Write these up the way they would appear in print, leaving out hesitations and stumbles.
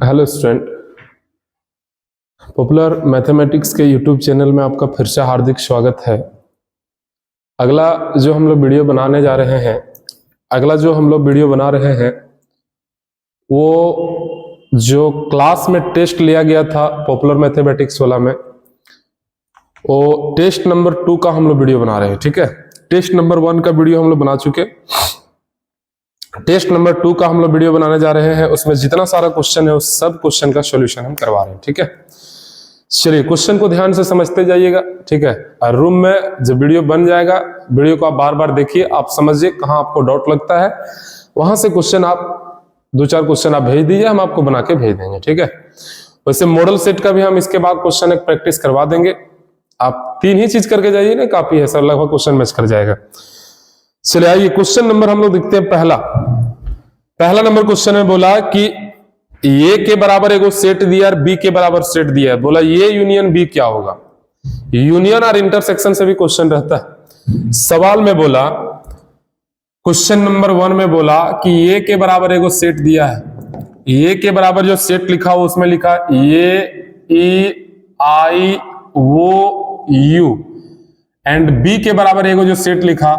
Hello student, popular mathematics के YouTube channel में आपका फिर से हार्दिक स्वागत है। अगला जो हम लोग वीडियो बनाने जा रहे हैं वो जो क्लास में टेस्ट लिया गया था पॉपुलर मैथमेटिक्स वाला में, वो टेस्ट नंबर 2 का हम लोग वीडियो बना रहे हैं। ठीक है, टेस्ट नंबर 1 का वीडियो हम लोग बना चुके, टेस्ट नंबर 2 का हम लोग वीडियो बनाने जा रहे हैं। उसमें जितना सारा क्वेश्चन है उस सब क्वेश्चन का सॉल्यूशन हम करवा रहे हैं। ठीक है, चलिए क्वेश्चन को ध्यान से समझते जाइएगा। ठीक है, और रूम में जब वीडियो बन जाएगा, वीडियो को आप बार बार देखिए, आप समझिए कहाँ आपको डाउट लगता है, वहां से क्वेश्चन आप 2-4 क्वेश्चन आप भेज दीजिए, हम आपको बना के भेज देंगे। ठीक है, वैसे मॉडल सेट का भी हम इसके बाद क्वेश्चन एक प्रैक्टिस करवा देंगे। आप 3 ही चीज करके जाइए ना, काफी है सर, लगभग क्वेश्चन मैच कर जाएगा। चलिए आइए क्वेश्चन नंबर हम लोग देखते हैं। पहला नंबर क्वेश्चन में बोला कि ए के बराबर एगो सेट दिया और बी के बराबर सेट दिया है। बोला ये यूनियन बी क्या होगा। यूनियन और इंटरसेक्शन से भी क्वेश्चन रहता है। सवाल में बोला, क्वेश्चन नंबर 1 में बोला कि ए के बराबर एगो सेट दिया है। ए के बराबर जो सेट लिखा हो उसमें लिखा ए ई आई ओ यू, एंड बी के बराबर एगो जो सेट लिखा,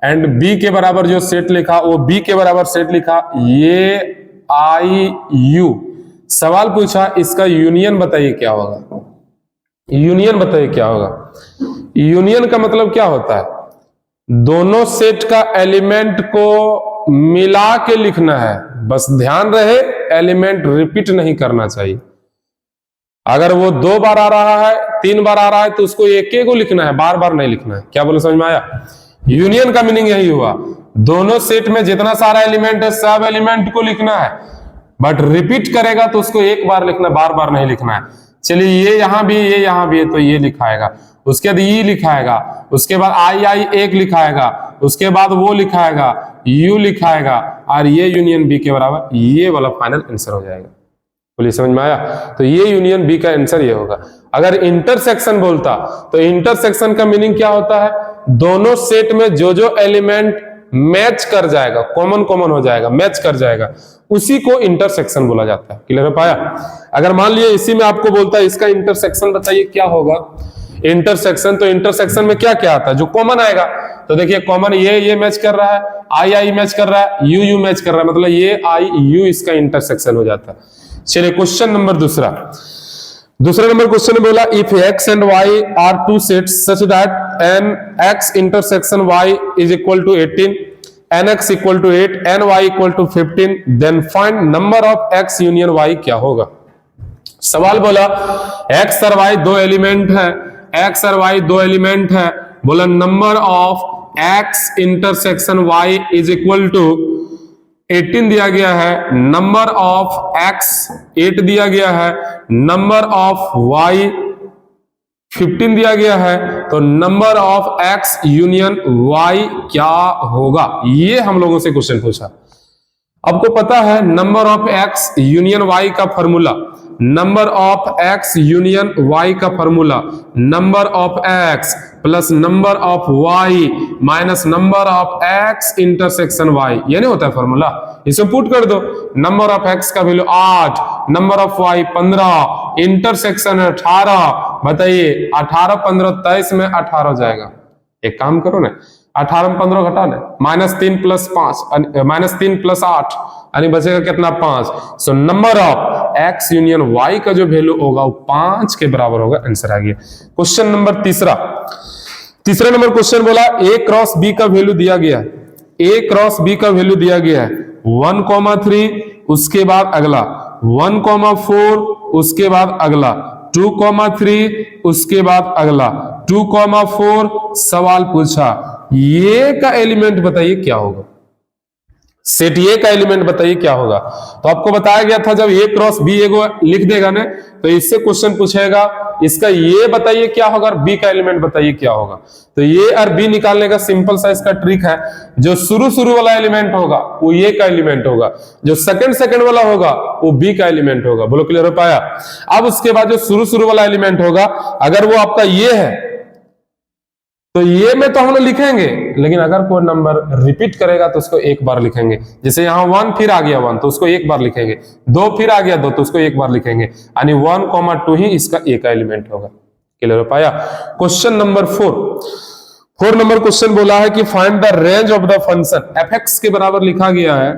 एंड बी के बराबर जो सेट लिखा वो बी के बराबर सेट लिखा ये आई यू। सवाल पूछा इसका यूनियन बताइए क्या होगा। यूनियन बताइए क्या होगा। यूनियन का मतलब क्या होता है, दोनों सेट का एलिमेंट को मिला के लिखना है। बस ध्यान रहे एलिमेंट रिपीट नहीं करना चाहिए। अगर वो 2 बार आ रहा है, 3 बार आ रहा है तो उसको एक को लिखना है, बार बार नहीं लिखना है। क्या बोले, समझ में आया। यूनियन का मीनिंग यही हुआ, दोनों सेट में जितना सारा एलिमेंट है सब एलिमेंट को लिखना है, बट रिपीट करेगा तो उसको एक बार लिखना, बार बार नहीं लिखना है। चलिए ये यहां भी है तो ये लिखाएगा, उसके बाद ई लिखाएगा, उसके बाद आई एक लिखाएगा, उसके बाद वो लिखाएगा, यू लिखाएगा, और ये यूनियन बी के बराबर ये वाला फाइनल आंसर हो जाएगा। बोलिए समझ में आया। तो ये यूनियन बी का आंसर ये होगा। अगर इंटरसेक्शन बोलता तो इंटरसेक्शन का मीनिंग क्या होता है, दोनों सेट में जो एलिमेंट मैच कर जाएगा, कॉमन हो जाएगा, मैच कर जाएगा, उसी को इंटरसेक्शन बोला जाता है। क्लियर हो पाया। अगर मान लिया इसी में आपको बोलता है इसका इंटरसेक्शन बताइए क्या होगा। इंटरसेक्शन, तो इंटरसेक्शन में क्या क्या आता है, जो कॉमन आएगा। तो देखिए कॉमन ये मैच कर रहा है, आई मैच कर रहा है, यू मैच कर रहा है, मतलब ये आई यू इसका इंटरसेक्शन हो जाता है। चलिए क्वेश्चन नंबर दूसरा नंबर क्वेश्चन में बोला if x and y are 2 sets such that n x intersection y is equal to 18, nx equal to 8, ny equal to 15, then find number of x union y क्या होगा। सवाल बोला x और y 2 element है, x और y 2 element है। बोला number of x intersection y is equal to 18 दिया गया है, नंबर ऑफ x 8 दिया गया है, नंबर ऑफ y 15 दिया गया है, तो number of x union y क्या होगा। ये हम लोगों से क्वेश्चन पूछा। आपको पता है number of x union y का formula, number of x union y का formula number of x plus number of y minus number of x intersection y, ये नहीं होता है फॉर्मूला। इसे पुट कर दो, नंबर ऑफ x का value 8, number of y 15, intersection 18। बताइए 18 15 23 में 18 हो जाएगा। एक काम करो ना, 18 में 15 घटा ले, -3 + 5 -3 + 8 यानी बचेगा कितना 5। So number of x union y का जो वैल्यू होगा वो 5 के बराबर होगा। आंसर आ गया। क्वेश्चन नंबर तीसरा नंबर क्वेश्चन बोला a क्रॉस b का वैल्यू दिया गया है, a क्रॉस b का वैल्यू दिया गया है 1,3, उसके बाद अगला 1,4, उसके बाद अगला 2,3, उसके बाद अगला 2,4। सवाल पूछा ये का एलिमेंट बताइए क्या होगा। सेट ए का एलिमेंट बताइए क्या होगा। तो आपको बताया गया था जब ए क्रॉस बी एगो लिख देगा ना तो इससे क्वेश्चन पूछेगा इसका ये बताइए क्या होगा और बी का एलिमेंट बताइए क्या होगा। तो ये और बी निकालने का सिंपल सा इसका ट्रिक है, जो शुरू वाला एलिमेंट होगा वो ए का एलिमेंट होगा, जो सेकंड वाला होगा वो बी का एलिमेंट होगा। बोलो क्लियर हो पाया। अब उसके बाद जो शुरू वाला एलिमेंट होगा अगर वो आपका ये है तो ये में तो हम लोग लिखेंगे, लेकिन अगर कोई नंबर रिपीट करेगा तो उसको एक बार लिखेंगे। जैसे यहाँ 1 फिर आ गया 1 तो उसको एक बार लिखेंगे, 2 फिर आ गया 2 तो उसको एक बार लिखेंगे, यानी 1,2 ही इसका एक एलिमेंट होगा। क्लियर हो पाया? क्वेश्चन नंबर 4 नंबर क्वेश्चन बोला है कि find the range of the function. F के बराबर लिखा गया है,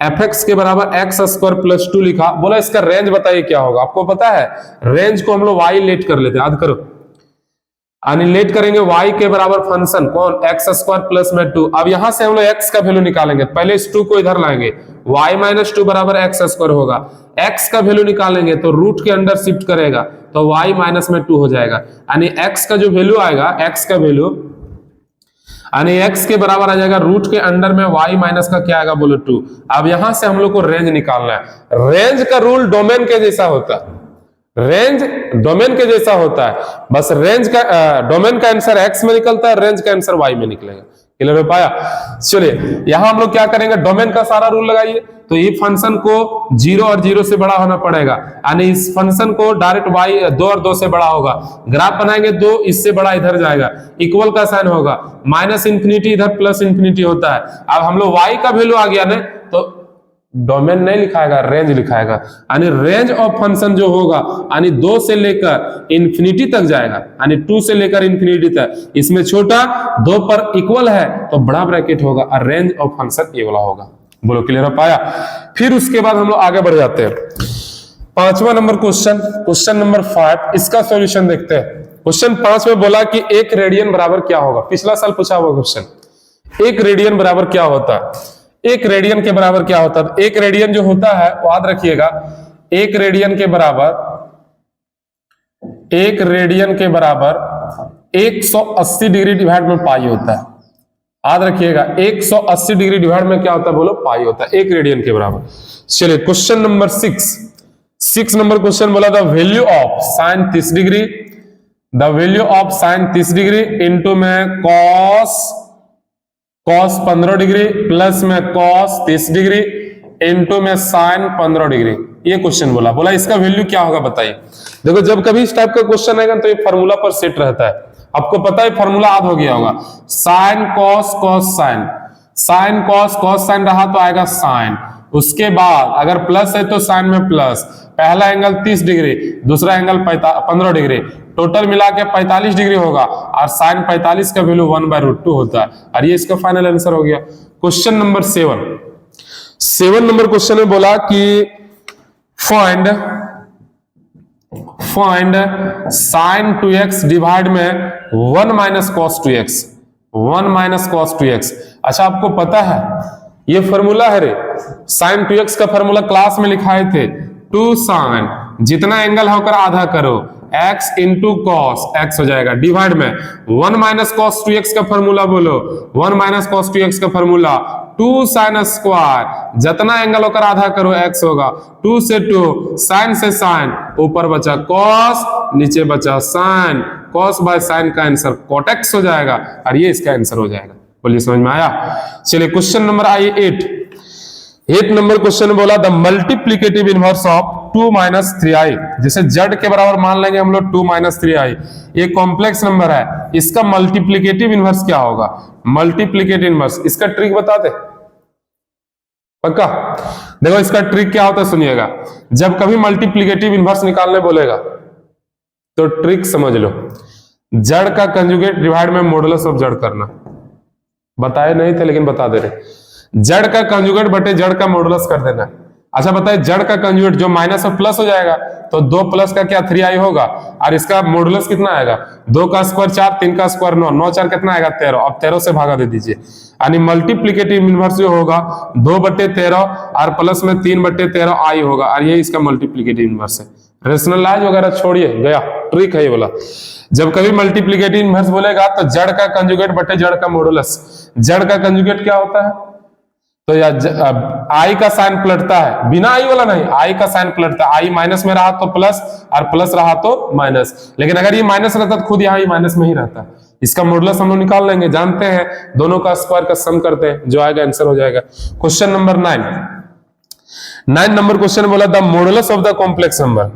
एफ के बराबर एक्स स्क्वायर प्लस 2 लिखा, बोला इसका रेंज बताइए क्या होगा। आपको पता है रेंज को हम लोग वाई लेट कर लेते हैं, याद करो, अनिलेट करेंगे y के बराबर फंक्शन कौन, एक्स स्क्वायर प्लस में 2। अब यहां से हम लोग x का वैल्यू निकालेंगे, पहले इस 2 को इधर लाएंगे, y माइनस 2 बराबर एक्स स्क्वायर होगा, x का वैल्यू निकालेंगे तो रूट के अंदर शिफ्ट करेगा तो y माइनस में 2 हो जाएगा, यानी x का जो वैल्यू आएगा, x का वैल्यू यानी x के बराबर आ जाएगा रूट के अंडर में y माइनस का क्या आएगा बोलो 2। अब यहां से हम लोग को रेंज निकालना है। रेंज का रूल डोमेन के जैसा होता है, रेंज डोमेन के जैसा होता है, बस रेंज का डोमेन का आंसर x में निकलता है, रेंज का आंसर y में निकलेगा। क्लियर हो पाया? चलिए यहां हम लोग क्या करेंगे, डोमेन का सारा रूल लगाइए, तो ये फंक्शन को 0 और 0 से बड़ा होना पड़ेगा, यानी इस फंक्शन को डायरेक्ट y 2 और 2 से बड़ा होगा। ग्राफ बनाएंगे 2 इससे बड़ा इधर जाएगा, इक्वल का साइन होगा, माइनस इंफिनिटी इधर प्लस इंफिनिटी होता है। अब हम लोग y का वैल्यू आ गया ना तो डोमेन नहीं लिखाएगा, रेंज लिखाएगा, यानी रेंज ऑफ फंक्शन जो होगा यानी 2 से लेकर इंफिनिटी तक जाएगा, यानी 2 से लेकर इंफिनिटी तक, इसमें छोटा 2 पर इक्वल है तो बड़ा ब्रैकेट होगा और रेंज ऑफ फंक्शन ये वाला होगा। बोलो क्लियर हो पाया? फिर उसके बाद हम लोग आगे बढ़ जाते हैं। 5वां नंबर क्वेश्चन, क्वेश्चन नंबर 5, इसका सॉल्यूशन देखते हैं। क्वेश्चन 5 में बोला कि 1 रेडियन बराबर क्या होगा। पिछला साल पूछा हुआ क्वेश्चन, 1 रेडियन बराबर क्या होता है, 1 रेडियन के बराबर क्या होता है। 1 रेडियन जो होता है याद रखिएगा, 1 रेडियन के बराबर 180 डिग्री डिवाइड में पाई होता है। याद रखिएगा 180 डिग्री डिवाइड में क्या होता है बोलो, पाई होता है, 1 रेडियन के बराबर। चलिए क्वेश्चन नंबर 6 नंबर क्वेश्चन बोला the value of sine 30 degree, the value of sine 30 degree into में कॉस 15 डिग्री प्लस में कॉस 30 डिग्री इंटू में साइन 15 डिग्री। ये क्वेश्चन बोला इसका वैल्यू क्या होगा बताइए। देखो जब कभी इस टाइप का क्वेश्चन आएगा तो ये फार्मूला पर सेट रहता है, आपको पता है फार्मूला याद हो गया होगा, sine cos cos sine, sine cos cos sine रहा तो आएगा साइन, उसके बाद अगर प्लस है तो साइन में प्लस, पहला एंगल 30 डिग्री, दूसरा एंगल 15 डिग्री, टोटल मिला के 45 डिग्री होगा और साइन 45 का वैल्यू 1/√2 होता है, और ये इसका फाइनल आंसर हो गया। क्वेश्चन नंबर 7 नंबर क्वेश्चन में बोला कि फाइंड साइन 2x डिवाइड में 1 minus cos 2x, 1 minus cos 2x। अच्छा आपको पता है ये फॉर्मूला है रे, साइन 2x का फॉर्मूला क्लास में लिखाए थे, 2 साइन जितना एंगल होकर आधा करो x इंटू कॉस x हो जाएगा, डिवाइड में 1 माइनस कॉस 2x का फॉर्मूला बोलो, 1 माइनस कॉस 2x का फॉर्मूला 2 साइन स्क्वायर, जितना एंगल होकर आधा करो x होगा, 2 से 2 साइन से साइन, ऊपर बचा कॉस नीचे बचा साइन, कॉस बाय साइन का आंसर कॉट x हो जाएगा और ये इसका आंसर हो जाएगा। बोलिए समझ में आया? चलिए क्वेश्चन नंबर आइए 8 नंबर क्वेश्चन में बोला the multiplicative inverse of 2 minus 3i, जैसे z के बराबर मान लेंगे हम लोग 2 माइनस 3i, ये कॉम्प्लेक्स नंबर है, इसका मल्टीप्लिकेटिव इनवर्स क्या होगा, मल्टीप्लिकेटिव इनवर्स, इसका ट्रिक बता दे पक्का। देखो इसका ट्रिक क्या होता है सुनिएगा, जब कभी मल्टीप्लिकेटिव इनवर्स निकालने बोलेगा तो ट्रिक समझ लो, जड़ का कंजुगेट डिवाइड में मॉडुलस ऑफ जड़ करना, बताए नहीं थे लेकिन बता दे रहे, जड़ का कंजुगेट बटे जड़ का मॉडुलस कर देना। अच्छा बताइए जड़ का कंजुगेट जो माइनस और प्लस हो जाएगा तो 2 प्लस का क्या 3i होगा, और इसका मॉडुलस कितना आएगा, 2 का स्क्वायर 4, 3 का स्क्वायर 9, 9 4 कितना आएगा 13, अब 13 से भागा दे दीजिए, यानी मल्टीप्लिकेटिव इनवर्स जो होगा 2/13 और प्लस में 3/13 i होगा, और ये इसका मल्टीप्लिकेटिव इनवर्स है। रेशनलाइज वगैरह छोड़िए, गया ट्रिक है ये बोला। जब कभी मल्टीप्लिकेटिव इनवर्स बोलेगा तो जड़ का कंजुगेट बटे जड़ का मॉडुलस, जड़ का कंजुगेट क्या होता है तो या आई का साइन पलटता है, बिना आई वाला नहीं, आई का साइन पलटता है, आई माइनस में रहा तो प्लस और प्लस रहा तो माइनस, लेकिन अगर ये माइनस रहता तो खुद यहाँ माइनस में ही रहता। इसका मॉडुलस हम लोग निकाल लेंगे, जानते हैं दोनों का स्क्वायर का सम करते हैं, जो आएगा आंसर हो जाएगा। क्वेश्चन नंबर 9 नंबर क्वेश्चन बोला the modulus of the complex number,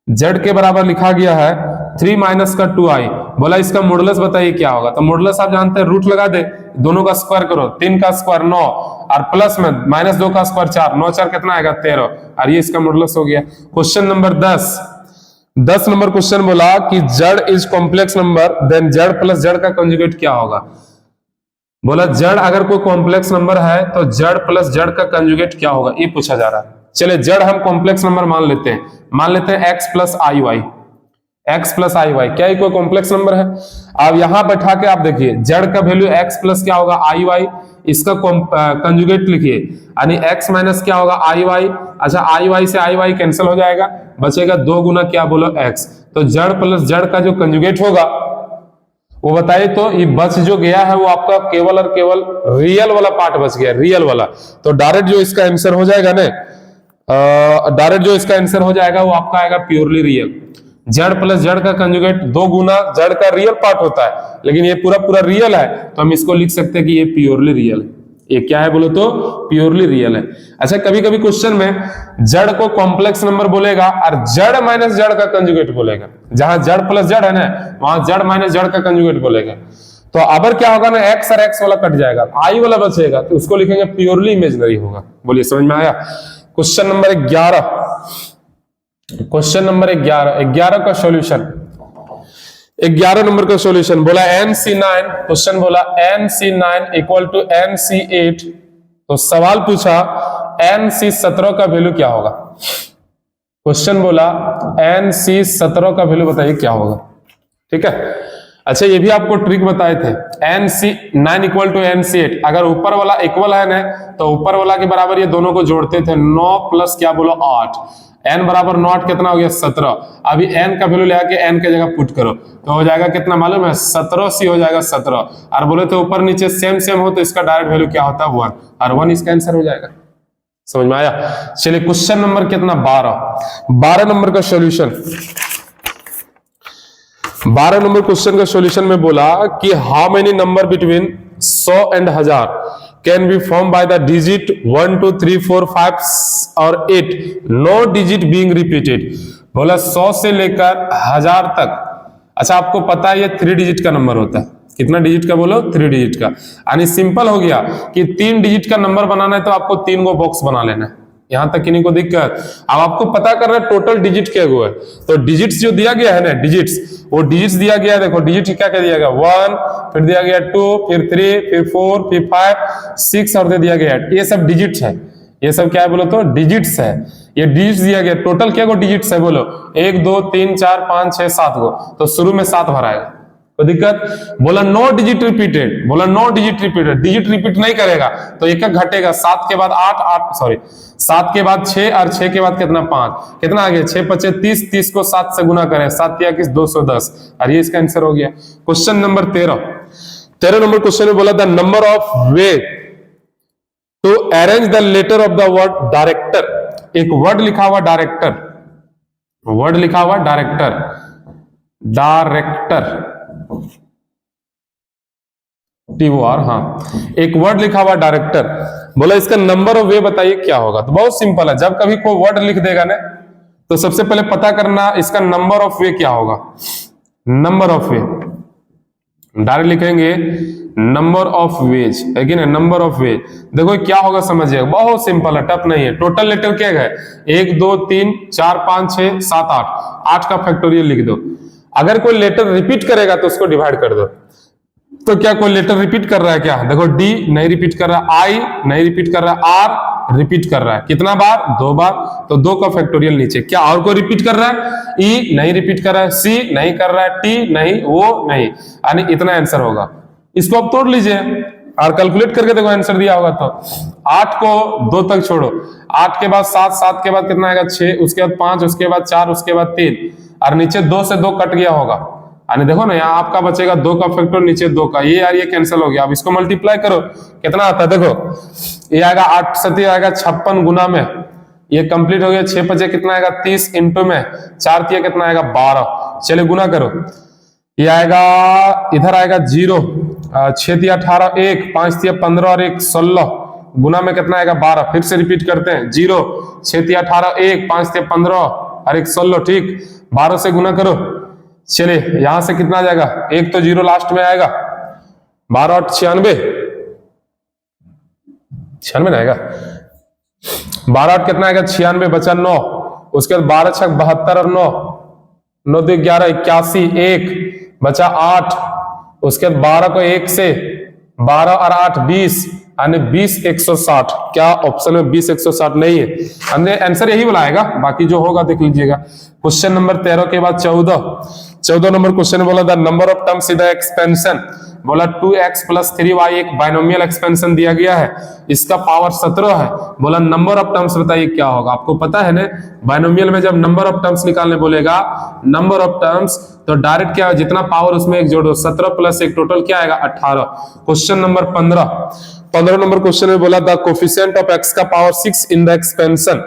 Z के बराबर लिखा गया है 3 माइनस का 2i, बोला इसका मॉडुलस बताइए क्या होगा। तो मॉडुलस आप जानते हैं, रूट लगा दे, दोनों का स्क्वायर करो, 3 का स्क्वायर 9 और प्लस में -2 का स्क्वायर 4, 9 4 कितना आएगा 13, और ये इसका मॉडुलस हो गया। क्वेश्चन नंबर 10 नंबर क्वेश्चन बोला कि जड़ इज कॉम्प्लेक्स नंबर, देन जड़ प्लस जड़ का कंजुगेट क्या होगा। बोला जड़ अगर कोई कॉम्प्लेक्स नंबर है तो जड़ प्लस जड़ का कंजुगेट क्या होगा, ये पूछा जा रहा है। चले जड़ हम कॉम्प्लेक्स नंबर मान लेते हैं x प्लस आई वाई, क्या ये कोई कॉम्प्लेक्स नंबर है। अब यहां बैठा के आप देखिए जड़ का वैल्यू x प्लस क्या होगा आई वाई, इसका कंजुगेट लिखिए, यानी x माइनस क्या होगा आई वाई। अच्छा आई वाई से आई वाई कैंसिल हो जाएगा, बचेगा 2 गुना क्या बोलो x। तो जड़ प्लस जड़ का जो कंजुगेट होगा वो बताइए। तो ये बच जो गया है वो आपका केवल और केवल रियल वाला पार्ट बच गया, रियल वाला। तो डायरेक्ट जो इसका आंसर हो जाएगा ना, वो आपका आएगा प्योरली रियल। जड़ प्लस जड़ का कंजुगेट 2 गुना जड़ का रियल पार्ट होता है, लेकिन ये पूरा रियल है, तो हम इसको लिख सकते हैं कि ये प्योरली रियल है। ये क्या है बोलो तो प्योरली रियल है। अच्छा कभी कभी क्वेश्चन में जड़ को कॉम्प्लेक्स नंबर बोलेगा और जड़ माइनस जड़ का कंजुगेट बोलेगा, जहां जड़ प्लस जड़ है ना वहां जड़ माइनस जड़ का कंजुगेट बोलेगा। तो अबर क्या होगा ना, एक्स और एक्स वाला कट जाएगा, आई वाला बचेगा, तो उसको लिखेंगे प्योरली इमेजिनरी होगा। बोलिए समझ में आया। क्वेश्चन नंबर 11 का सॉल्यूशन, 11 नंबर का सॉल्यूशन बोला NC9, क्वेश्चन बोला NC9 इक्वल टू NC8, तो सवाल पूछा NC17 का वैल्यू क्या होगा। क्वेश्चन बोला NC17 का वैल्यू बताइए क्या होगा, ठीक है। अच्छा ये भी आपको ट्रिक बताए थे, NC9 इक्वल टू NC8, अगर ऊपर वाला इक्वल है ना तो ऊपर वाला के बराबर ये दोनों को जोड़ते थे, 9 प्लस क्या बोलो 8, n बराबर 9 कितना हो गया 17। अभी n का वैल्यू लेके n के जगह पुट करो तो हो जाएगा कितना मालूम है 17 सी हो जाएगा 17, और बोले तो ऊपर नीचे सेम हो तो इसका डायरेक्ट वैल्यू क्या होता है 1, और 1 इसका आंसर हो जाएगा। समझ में आया। चलिए क्वेश्चन नंबर कितना 12 नंबर का सॉल्यूशन, 12 नंबर क्वेश्चन का सॉल्यूशन में बोला कि how many number between 100 and 1000 can be form by the digit 1 2 3 4 5 और 8, नो डिजिट बीइंग रिपीटेड। बोला 100 से लेकर 1000 तक। अच्छा आपको पता है ये 3 डिजिट का नंबर होता है, कितना डिजिट का बोलो 3 डिजिट का, यानी सिंपल हो गया कि 3 डिजिट का नंबर बनाना है तो आपको 3 गो बॉक्स बना लेना है, यहां तक किन्हीं को दिक्कत। अब आपको पता करना है टोटल डिजिट क्या हुआ है, तो डिजिट्स जो दिया गया है ना डिजिट्स, वो डिजिट्स दिया गया है, देखो डिजिट क्या क्या दिया गया 1, फिर दिया गया 2, फिर 3, फिर 4, फिर 5, 6 और दे दिया गया 8। ये सब डिजिट्स है, ये सब क्या है बोलो तो डिजिट्स है। ये डिजिट्स दिया गया, टोटल क्या गो डिजिट्स है बोलो 1 2 3 4 5 6 7 गो, तो शुरू में 7 भराएगा, कोई दिक्कत। बोला नो डिजिट रिपीटेड, बोला no digit repeated, digit repeat नहीं करेगा तो एक घटेगा, 7 के बाद 7 के बाद 6 और 6 के बाद कितना 5, कितना आ गया 6 5 30, 30 को 7 से गुना करें, 7 या 210, और ये इसका आंसर हो गया। क्वेश्चन नंबर 13 नंबर क्वेश्चन में बोला the number of way to arrange the letter of the word director. एक वर्ड लिखा हुआ डायरेक्टर, TOR, हाँ एक वर्ड लिखा हुआ डायरेक्टर। बोला इसका नंबर ऑफ वे बताइए क्या होगा। तो बहुत सिंपल है, जब कभी कोई वर्ड लिख देगा ना तो सबसे पहले पता करना इसका नंबर ऑफ वे क्या होगा। नंबर ऑफ वे डायरेक्ट लिखेंगे नंबर ऑफ वेज है कि नहीं, नंबर ऑफ वेज। देखो क्या होगा समझिएगा, बहुत सिंपल है, टफ नहीं है। टोटल लेटर क्या है 1 2 3 4 5 6 7 8 का फैक्टोरियल लिख दो। अगर कोई लेटर रिपीट करेगा तो उसको डिवाइड कर दो। तो क्या कोई लेटर रिपीट कर रहा है क्या, देखो D नहीं रिपीट कर रहा है, I नहीं रिपीट कर रहा है, R रिपीट कर रहा है, कितना बार 2 बार, तो 2 का फैक्टोरियल नीचे। क्या और कोई रिपीट कर रहा है, E नहीं रिपीट कर रहा है, C नहीं कर रहा है, T नहीं, वो नहीं, यानी इतना आंसर होगा। इसको आप तोड़ लीजिए और कैलकुलेट करके देखो आंसर दिया होगा। तो 8 को 2 तक छोड़ो, 8 के बाद 7, 7 के बाद कितना आएगा 6, उसके बाद 5, उसके बाद 4, उसके बाद 3, और नीचे 2 से 2 कट गया होगा, यानी देखो ना यहाँ आपका बचेगा 2 का फैक्टर, नीचे 2 का, ये यार ये कैंसिल हो गया। अब इसको मल्टीप्लाई करो कितना आता है, देखो ये आएगा 8 7 आएगा 56 गुना में, ये कंप्लीट हो गया। 6 5 कितना आएगा 30 इंटू में 4 3 कितना आएगा 12, चलिए गुना करो, ये आएगा इधर आएगा 0, 6 3 18 1, 5 3 15 और 1 16, गुना में कितना आएगा 12। फिर से रिपीट करते हैं 0 6 3 18 1, 5 3 15 और 1 16, ठीक 12 से गुना करो, चलिए यहां से कितना आ जाएगा, एक तो जीरो लास्ट में आएगा, 12 8 96, 96 ना आएगा, 12 8 कितना आएगा 96, बचा 9, उसके बाद 12 6 72 और 9 9 2 11 81, 1 बचा 8, उसके बाद 12 को 1 से 12 और 8 20, यानी 20 160। क्या ऑप्शन में 20 160 नहीं है, हमने आंसर यही बुलाएगा, बाकी जो होगा देख लीजिएगा। क्वेश्चन नंबर 13 के बाद 14 नंबर क्वेश्चन में बोला the number of terms in the expansion, बोला 2x + 3y एक बाइनोमियल एक्सपेंशन दिया गया है, इसका पावर 17 है, बोला नंबर ऑफ टर्म्स बताइए क्या होगा। आपको पता है ना बाइनोमियल में जब नंबर ऑफ टर्म्स निकालने बोलेगा, नंबर ऑफ टर्म्स, तो डायरेक्ट क्या है, जितना पावर उसमें एक जोड़ो, 17 + 1 टोटल क्या आएगा 18। क्वेश्चन नंबर 15 नंबर क्वेश्चन में बोला द कोफिशिएंट ऑफ x का power 6 in the expansion,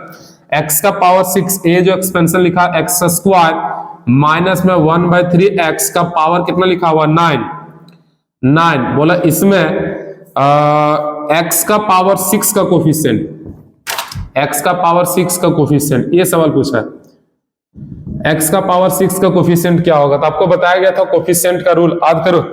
x का पावर 6, ये जो एक्सपेंशन लिखा x² माइनस में 1/3 x का पावर कितना लिखा हुआ 9, बोला इसमें x का पावर 6 का कोफिशिएंट, x का पावर 6 का कोफिशिएंट, ये सवाल पूछा है x का पावर 6 का कोफिशिएंट क्या होगा। तो आपको बताया गया था कोफिशिएंट का रूल, याद करो,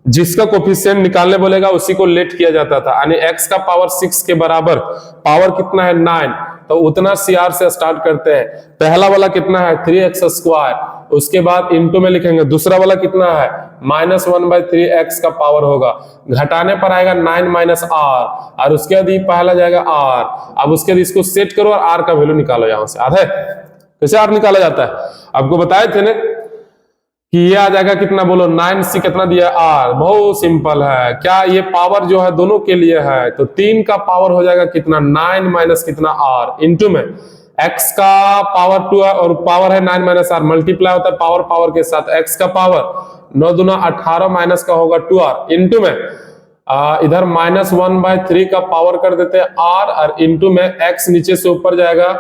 जिसका कोफिशिएंट निकालने बोलेगा उसी को लेट किया जाता था, यानी x का पावर 6 के बराबर पावर कितना है 9, तो उतना CR से स्टार्ट करते हैं। पहला वाला कितना है 3x², उसके बाद इनटू में लिखेंगे, दूसरा वाला कितना है -1/3 x का पावर होगा, घटाने पर आएगा 9 - r, और उसके बाद ये पहला जाएगा r। अब उसके बाद इसको सेट करो और r का वैल्यू निकालो, यहां से आधा कैसे r निकाला जाता है, आपको बताए थे ना कि ये आ जाएगा कितना, बोलो 9c कितना दिया r, बहुत सिंपल है। क्या ये पावर जो है दोनों के लिए है, तो 3 का पावर हो जाएगा कितना 9 माइनस कितना r, इनटू में x का पावर 2 है और पावर है 9 - r, मल्टीप्लाई होता है पावर के साथ, x का पावर 9 दूना 18 माइनस का होगा 2r, इनटू में इधर -1/3 का पावर कर देते हैं r, और इनटू में x नीचे से ऊपर जाएगा,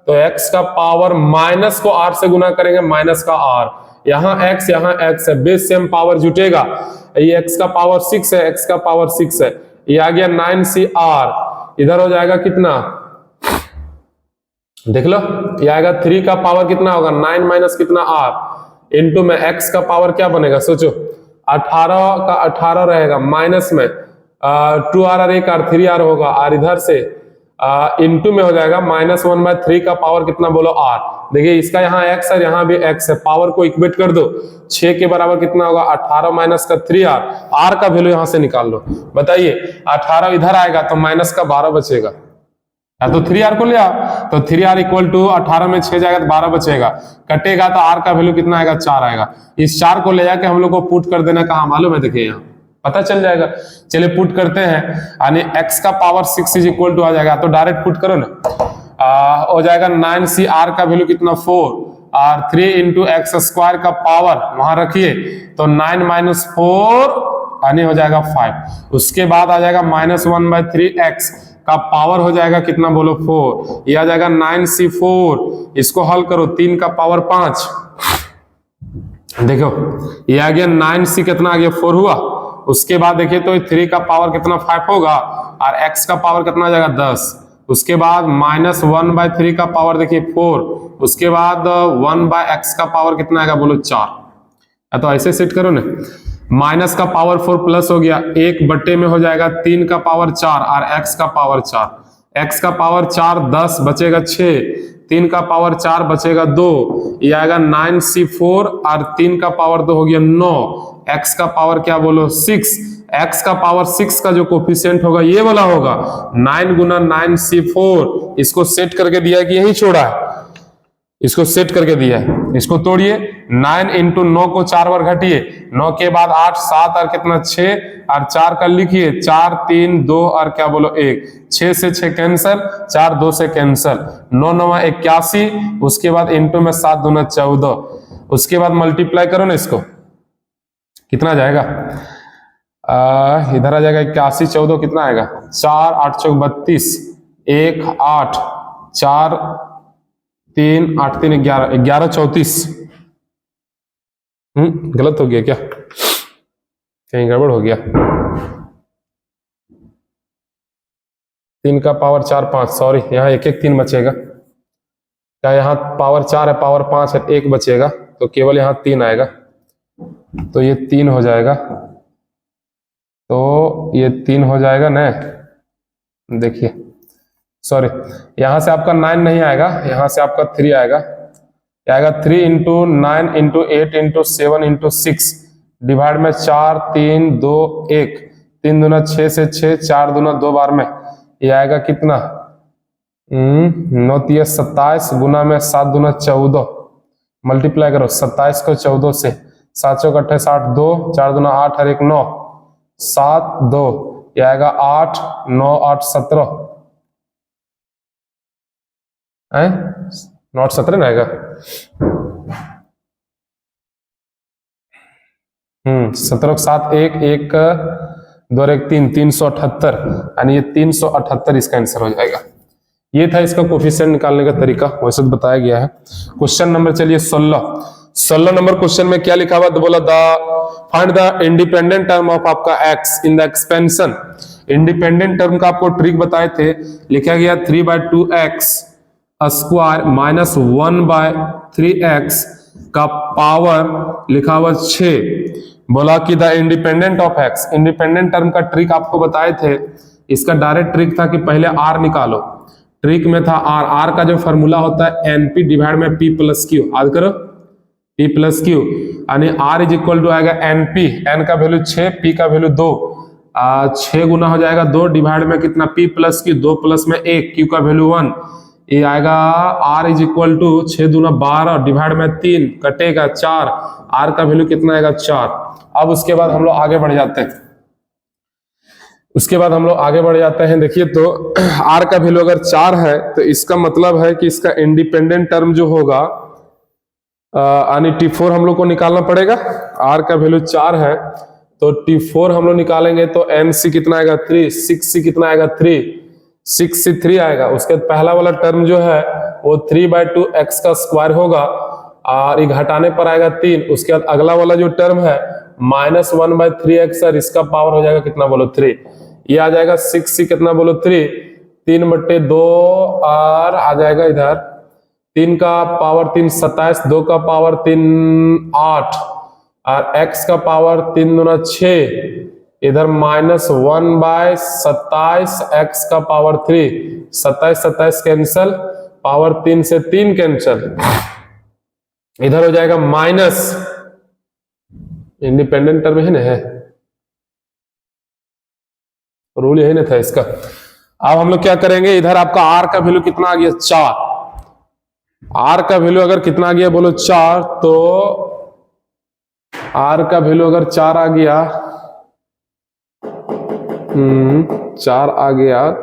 तो x का पावर माइनस को r से गुना करेंगे, माइनस का r, यहाँ x है, बेस सेम पावर जुटेगा, ये x का पावर 6 है, x का पावर 6 है, ये आ गया 9cr, इधर हो जाएगा कितना देख लो, ये आएगा 3 का पावर कितना होगा 9 माइनस कितना r, इनटू में x का पावर क्या बनेगा सोचो, 18 का 18 रहेगा, माइनस में 2r और 1r 3r होगा, और इधर से इनटू में हो जाएगा -1/3 का पावर कितना बोलो r। देखिए इसका यहाँ x है, यहाँ भी x है, पावर को इक्वेट कर दो, 6 के बराबर कितना होगा 18 माइनस का 3r, r का वैल्यू यहाँ से निकाल लो, बताइए 18 इधर आएगा तो माइनस का 12 बचेगा, या तो 3r को ले आओ, तो 3r = 18 में 6 जाएगा तो 12 बचेगा, कटेगा तो r का वैल्यू कितना आएगा 4 आएगा। इस 4 को ले जाके हम लोग को पुट कर देना, कहाँ मालूम है, देखिए यहाँ पता चल जाएगा। चलिए पुट करते हैं, यानी x का पावर 6 = आ जाएगा, तो डायरेक्ट पुट करो ना, हो जाएगा 9cr का वैल्यू कितना 4, और 3 × x² का पावर वहां रखिए, तो 9 - 4 यानी हो जाएगा 5, उसके बाद आ जाएगा -1/3 x का पावर हो जाएगा कितना बोलो 4, ये आ जाएगा 9c4, इसको हल करो, 3 का पावर 5, देखो ये आ गया 9c कितना आ गया 4 हुआ, उसके बाद देखिए तो 3 का पावर कितना 5 होगा, और x का पावर कितना आ जाएगा 10, उसके बाद -1/3 का पावर देखिए 4, उसके बाद 1/x का पावर कितना आएगा बोलो 4, तो ऐसे सेट करो ना, माइनस का पावर 4 प्लस हो गया, 1/में हो जाएगा 3 का पावर 4 और x का पावर 4, x का पावर 4 10 बचेगा 6, 3 का पावर 4 बचेगा 2, ये आएगा 9c4, और 3 का पावर 2 हो गया 9, x का पावर क्या बोलो 6, x का पावर 6 का जो कोफिशिएंट होगा ये वाला होगा 9 × 9c4, इसको सेट करके दिया कि यही छोड़ा है, इसको सेट करके दिया है, इसको तोड़िए, 9 × 9 को 4 बार घटिए, 9 के बाद 8 7 और कितना 6, और 4 का लिखिए 4 3 2 और क्या बोलो 1, 6 से 6 कैंसल, 4 2 से कैंसल, 9 9 81, उसके बाद इनटू में 7 दूना 14, उसके बाद मल्टीप्लाई करो ना इसको, कितना जाएगा इधर आ जाएगा 81 14 कितना आएगा 4 8 चौक 32, 1 8 4 3 8 3 11 11 34, गलत हो गया क्या, कहीं गड़बड़ हो गया, 3 का पावर 4 5, सॉरी यहाँ 1 1 3 बचेगा, क्या यहाँ पावर 4 है पावर 5 है 1 बचेगा, तो केवल यहाँ 3 आएगा, तो ये 3 हो जाएगा, तो ये 3 हो जाएगा ना। देखिए सॉरी, यहां से आपका 9 नहीं आएगा, यहां से आपका 3 आएगा। क्या आएगा? 3 into 9 into 8 into 7 into 6 divide में 4 3 2 1, 3 दूना 6 से 6, 4 दूना 2 बार में ये आएगा कितना? 9 तिया 27 गुना में 7 दूना 14, मल्टीप्लाई करो 27 को 14 से, 7 चौक 28 8 2, 4 दूना 8 और 1 9, 7 2, ये आएगा 8 9 8 17 है, 9 17 ना आएगा। 17 7 1 1 2 1 3, 378 यानी ये 378 इसका आंसर हो जाएगा। ये था इसका कोफिशिएंट निकालने का तरीका, वैसे तो बताया गया है। क्वेश्चन नंबर चलिए 16 नंबर क्वेश्चन में क्या लिखा हुआ? तो बोला find the independent term of आपका x in the expansion. Independent term का आपको ट्रिक बताए थे, लिखा गया 3/2x स्क्वायर माइनस 1/3x का पावर लिखा हुआ 6। बोला कि the independent of x, independent term का ट्रिक आपको बताए थे। इसका डायरेक्ट ट्रिक था कि पहले r निकालो। ट्रिक में था r का जो फॉर्मूला होता है np डिवाइड में p प्लस क्यू। याद करो p प्लस क्यू, यानी r इज इक्वल टू आएगा np, n का वैल्यू 6, p का वैल्यू 2, 6 गुना हो जाएगा 2 डिवाइड में कितना? p प्लस क्यू, 2 प्लस में 1, q का वैल्यू 1, ये आएगा r इज इक्वल टू 6 दूना 12 डिवाइड में 3 कटेगा 4, r का वैल्यू कितना आएगा? 4। अब उसके बाद हम लोग आगे बढ़ जाते हैं, देखिए तो r का वैल्यू अगर 4 है तो इसका मतलब है कि इसका इंडिपेंडेंट टर्म जो होगा यानी T4 हम लोग को निकालना पड़ेगा। r का वैल्यू 4 है तो T4 हम लोग निकालेंगे तो NC कितना आएगा? 3, 6C कितना आएगा? 3, 6 3 आएगा। उसके बाद पहला वाला टर्म जो है वो 3/2x का स्क्वायर होगा और ये घटाने पर आएगा 3। उसके बाद अगला वाला जो टर्म है -1/3x और इसका पावर हो जाएगा कितना बोलो? 3। ये आ जाएगा 6 कितना बोलो? 3, 3/2 और आ जाएगा इधर 3 का पावर 3 27, 2 का पावर 3 8 और x का पावर 3 दूना 6, इधर -1/27 x का पावर 3, 27 27 कैंसल, पावर 3 से 3 कैंसल, इधर हो जाएगा माइनस, इंडिपेंडेंट टर्म है ना, है रूल यही ना था इसका। अब हम लोग क्या करेंगे? इधर आपका r का वैल्यू कितना आ गया? 4। r का वैल्यू अगर कितना आ गया बोलो? 4। तो r का वैल्यू अगर 4 आ गया, 4 आ गया,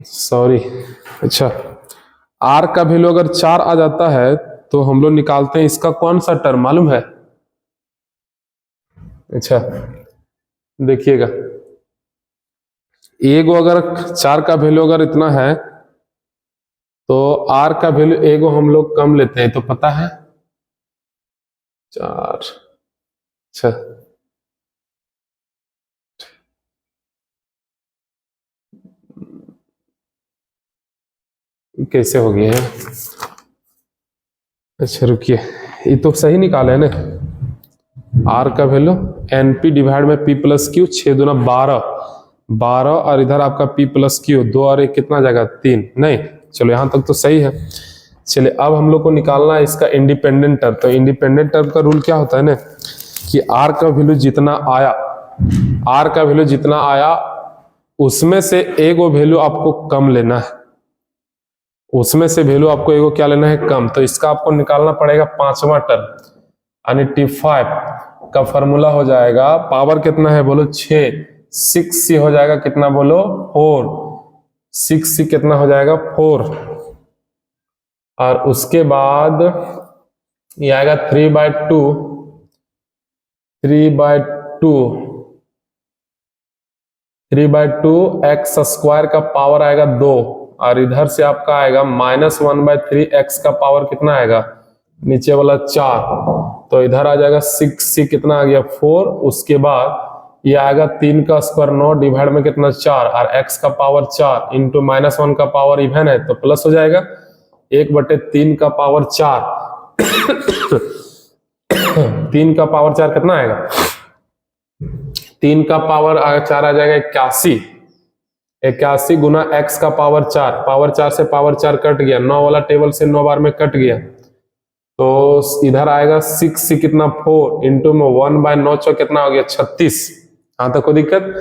सॉरी, अच्छा r का वैल्यू अगर 4 आ जाता है तो हम लोग निकालते हैं इसका कौन सा टर्म मालूम है? अच्छा देखिएगा, एगो अगर 4 का वैल्यू अगर इतना है तो r का वैल्यू एगो हम लोग कम लेते हैं, तो पता है 4। अच्छा कैसे हो गया है? अच्छा रुकिए, ये तो सही निकाले है ना। r का वैल्यू np डिवाइड में p प्लस क्यू, 6 दूना 12 12 और इधर आपका p प्लस क्यू, 2 और 1 कितना जाएगा? 3। नहीं, चलो यहां तक तो सही है। चलिए अब हम लोग को निकालना है इसका इंडिपेंडेंट टर्म। तो इंडिपेंडेंट टर्म का रूल क्या होता है ना कि r का वैल्यू जितना आया, r का वैल्यू जितना आया उसमें से एगो वैल्यू आपको कम लेना है, उसमें से वैल्यू आपको एगो क्या लेना है? कम। तो इसका आपको निकालना पड़ेगा 5वां टर्म, यानी T5 का फॉर्मूला हो जाएगा, पावर कितना है बोलो? 6, 6C हो जाएगा कितना बोलो? 4, 6C कितना हो जाएगा? 4। और उसके बाद ये आएगा 3/2 x स्क्वायर का पावर आएगा 2 और इधर से आपका आएगा -1/3x का पावर कितना आएगा? नीचे वाला 4, तो इधर आ जाएगा 6C कितना आ गया? 4। उसके बाद ये आएगा 3 का स्क्वायर 9 डिवाइड में कितना? 4 और x का पावर 4 इंटू -1 का पावर इवन है तो प्लस हो जाएगा 1/3 का पावर 4 3 का पावर 4 कितना आएगा? 3 का पावर 4 आ जाएगा 81। 81 गुना x का पावर 4, पावर 4 से पावर 4 कट गया, 9 वाला टेबल से 9 बार में कट गया, तो इधर आएगा 6 कितना 4 इंटू में 1/9 कितना हो गया 36। हाँ तक कोई दिक्कत?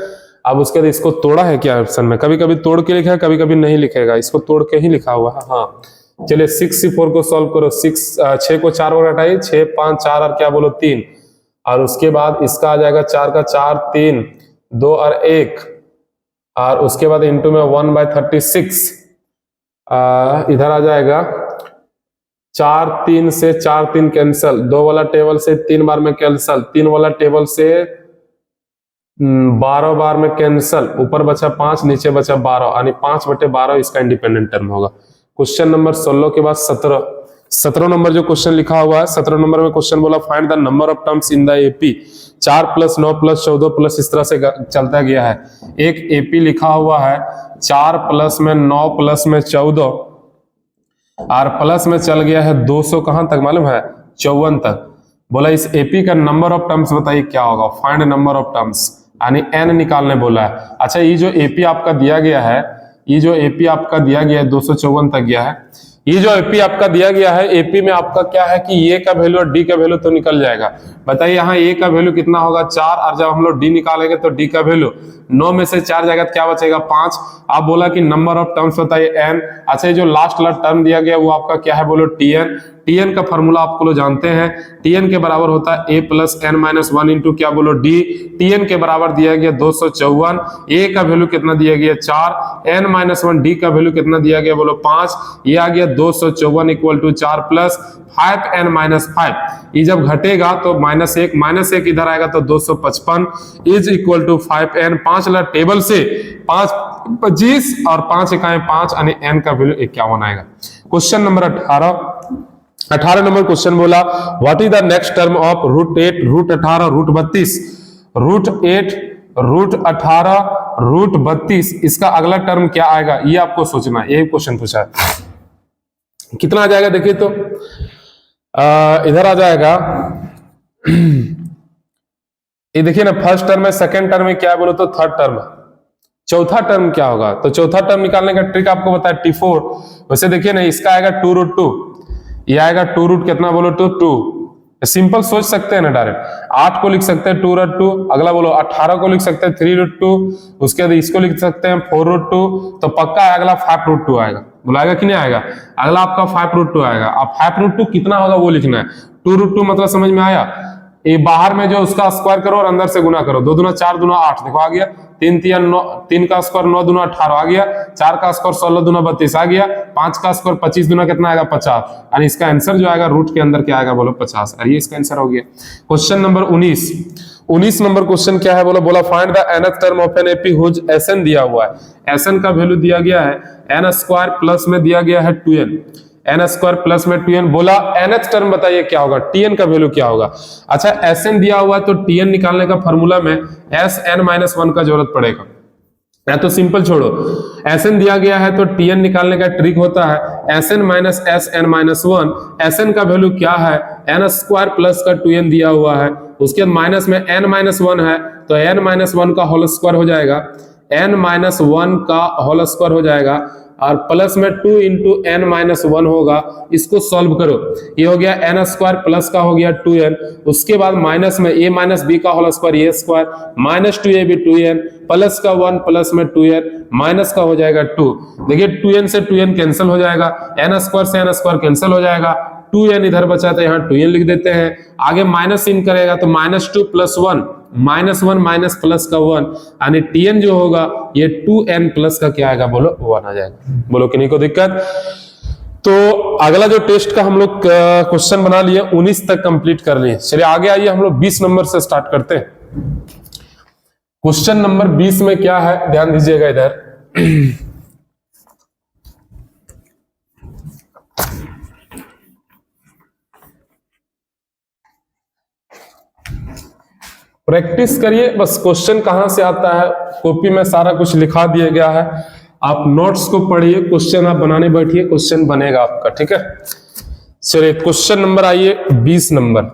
अब उसके बाद इसको तोड़ा है क्या ऑप्शन में? कभी कभी तोड़ के लिखा है, कभी कभी नहीं लिखेगा, इसको तोड़ के ही लिखा हुआ है। हाँ चलिए 6 को सॉल्व करो। 6 को 4 बार हटाइए, 6 5 4 और क्या बोलो 3, और उसके बाद इसका आ जाएगा 4 का 4 3 2 और 1, और उसके बाद इंटू में 1/36 इधर आ जाएगा 4 3 से 4 3 कैंसल, 2 वाला टेबल से 3 बार में कैंसल, 3 वाला टेबल से 12 बार में कैंसल, ऊपर बचा 5 नीचे बचा 12, यानी 5/12 इसका इंडिपेंडेंट टर्म होगा। क्वेश्चन नंबर 16 के बाद 17 नंबर जो क्वेश्चन लिखा हुआ है, 17 नंबर में क्वेश्चन बोला find the number of terms in the AP. 4 + 9 + 14 plus इस तरह से चलता गया है। एक एपी लिखा हुआ है 4 प्लस में 9 प्लस में 14 और प्लस में चल गया है 200 कहां तक मालूम है? 54 तक। बोला इस एपी का नंबर ऑफ टर्म्स बताइए क्या होगा? फाइंड नंबर ऑफ टर्म्स, यानी एन निकालने बोला है। अच्छा ये जो एपी आपका दिया गया है, ये जो एपी आपका दिया गया है 254 तक गया है, ये जो एपी आपका दिया गया है, एपी में आपका क्या है कि ए का वैल्यू और डी का वैल्यू तो निकल जाएगा। बताइए यहाँ ए का वैल्यू कितना होगा 4, और जब हम लोग डी निकालेंगे तो डी का वैल्यू 9 में से 4 जाएगा तो क्या बचेगा 5। आप बोला कि नंबर ऑफ टर्म्स बताइए एन। अच्छा ये जो लास्ट वाला टर्म दिया गया वो आपका क्या है बोलो टीएन। टीएन का फॉर्मूला आपको लोग जानते हैं, टीएन के बराबर होता है ए प्लस एन माइनस 1 इंटू क्या बोलो डी। टीएन के बराबर दिया गया 254, ए का वैल्यू कितना दिया गया 4, एन माइनस 1 डी का वैल्यू कितना दिया गया बोलो 5, ये आ गया 254 equal to 4 plus 5n minus 5। ये जब घटेगा तो -1 इधर आएगा तो 255 इज इक्वल टू 5n। 5 ला टेबल से 5 25 और 5 इकाई 5 यानी n का वैल्यू 51 आएगा। क्वेश्चन नंबर 18 नंबर क्वेश्चन बोला what is the next term of √8 √18 √32? √8 √18 √32 इसका अगला टर्म क्या आएगा ये आपको सोचना है। यही क्वेश्चन पूछा है। कितना आ जाएगा देखिए तो इधर आ जाएगा ये देखिए ना, फर्स्ट टर्म है, सेकंड टर्म में क्या है बोलो तो थर्ड टर्म है, चौथा टर्म क्या होगा? तो चौथा टर्म निकालने का ट्रिक आपको बताया T4। वैसे देखिए ना इसका आएगा 2√2, ये आएगा 2 कितना बोलो तो 2। सिंपल सोच सकते हैं ना, डायरेक्ट 8 को लिख सकते हैं 2√2, अगला बोलो 18 को लिख सकते हैं 3√2, उसके बाद इसको लिख सकते हैं 4√2, तो पक्का अगला 5√2 आएगा। बुलाएगा कि नहीं आएगा? अगला आपका 5√2 आएगा। अब 5√2 कितना होगा वो लिखना है। 2√2 मतलब समझ में आया? ये बाहर में जो उसका स्क्वायर करो और अंदर से गुना करो, 2 दूना 4 दूना 8, देखो आ गया 3 3 9, 3 का स्क्वायर 9 दूना 18 आ गया, 4 का स्क्वायर 16 दूना 32 आ गया, 5 का स्क्वायर 25 दूना कितना आएगा 50, यानी इसका आंसर जो आएगा रूट के अंदर क्या आएगा बोलो 50। और ये इसका आंसर हो गया। क्वेश्चन नंबर 19 नंबर क्वेश्चन क्या है बोला find the nth term of an AP whose Sn दिया हुआ है। Sn का वैल्यू दिया गया है n² प्लस में दिया गया है 2n, n² प्लस में 2n। बोला nth टर्म बताइए क्या होगा, tn का वैल्यू क्या होगा। अच्छा Sn दिया हुआ है तो tn निकालने का फॉर्मूला में Sn-1 का जरूरत पड़ेगा, या तो सिंपल छोड़ो, Sn दिया गया है तो tn निकालने का ट्रिक होता है Sn माइनस Sn-1। Sn का वैल्यू क्या है n² प्लस का 2n दिया हुआ है, उसके बाद माइनस में n-1 है तो n-1 का होल स्क्वायर हो जाएगा, n-1 का होल स्क्वायर हो जाएगा, और प्लस में 2 इंटू n-1 होगा। इसको सॉल्व करो, ये हो गया n² प्लस का हो गया 2n, उसके बाद माइनस में a माइनस b का whole square a square, minus 2ab 2n, plus का 1 प्लस में 2n, माइनस का हो जाएगा 2। देखिए 2n से 2n कैंसिल हो जाएगा, n² से n² कैंसिल हो जाएगा, 2n इधर बचा तो यहाँ 2n लिख देते हैं। आगे माइनस इन करेगा तो -2 + 1, -1 माइनस प्लस का 1, यानी tn जो होगा ये 2n प्लस का क्या आएगा बोलो 1 आ जाएगा। बोलो कि नहीं कोई दिक्कत? तो अगला जो टेस्ट का हम लोग क्वेश्चन बना लिए 19 तक कंप्लीट कर लिए। चलिए आगे आइए हम लोग 20 नंबर से स्टार्ट करते हैं। क्वेश्चन नंबर 20 में क्या है ध्यान दीजिएगा इधर। प्रैक्टिस करिए बस, क्वेश्चन कहां से आता है कॉपी में सारा कुछ लिखा दिया गया है, आप नोट्स को पढ़िए, क्वेश्चन आप बनाने बैठिए, क्वेश्चन बनेगा आपका, ठीक है। चलिए क्वेश्चन नंबर आइए 20 नंबर।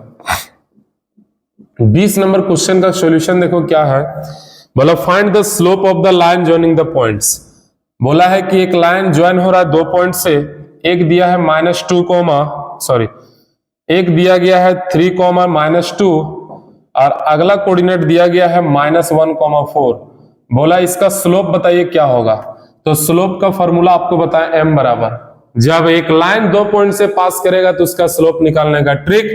20 नंबर क्वेश्चन का सॉल्यूशन देखो क्या है। बोला find the slope of the line joining the points. बोला है कि एक लाइन ज्वाइन हो रहा है 2 पॉइंट से, एक दिया है -2, एक दिया गया है 3, -2 और अगला कोऑर्डिनेट दिया गया है -1, 4। बोला इसका स्लोप बताइए क्या होगा। तो स्लोप का फॉर्मूला आपको बताएं m बराबर, जब एक लाइन 2 पॉइंट से पास करेगा तो उसका स्लोप निकालने का ट्रिक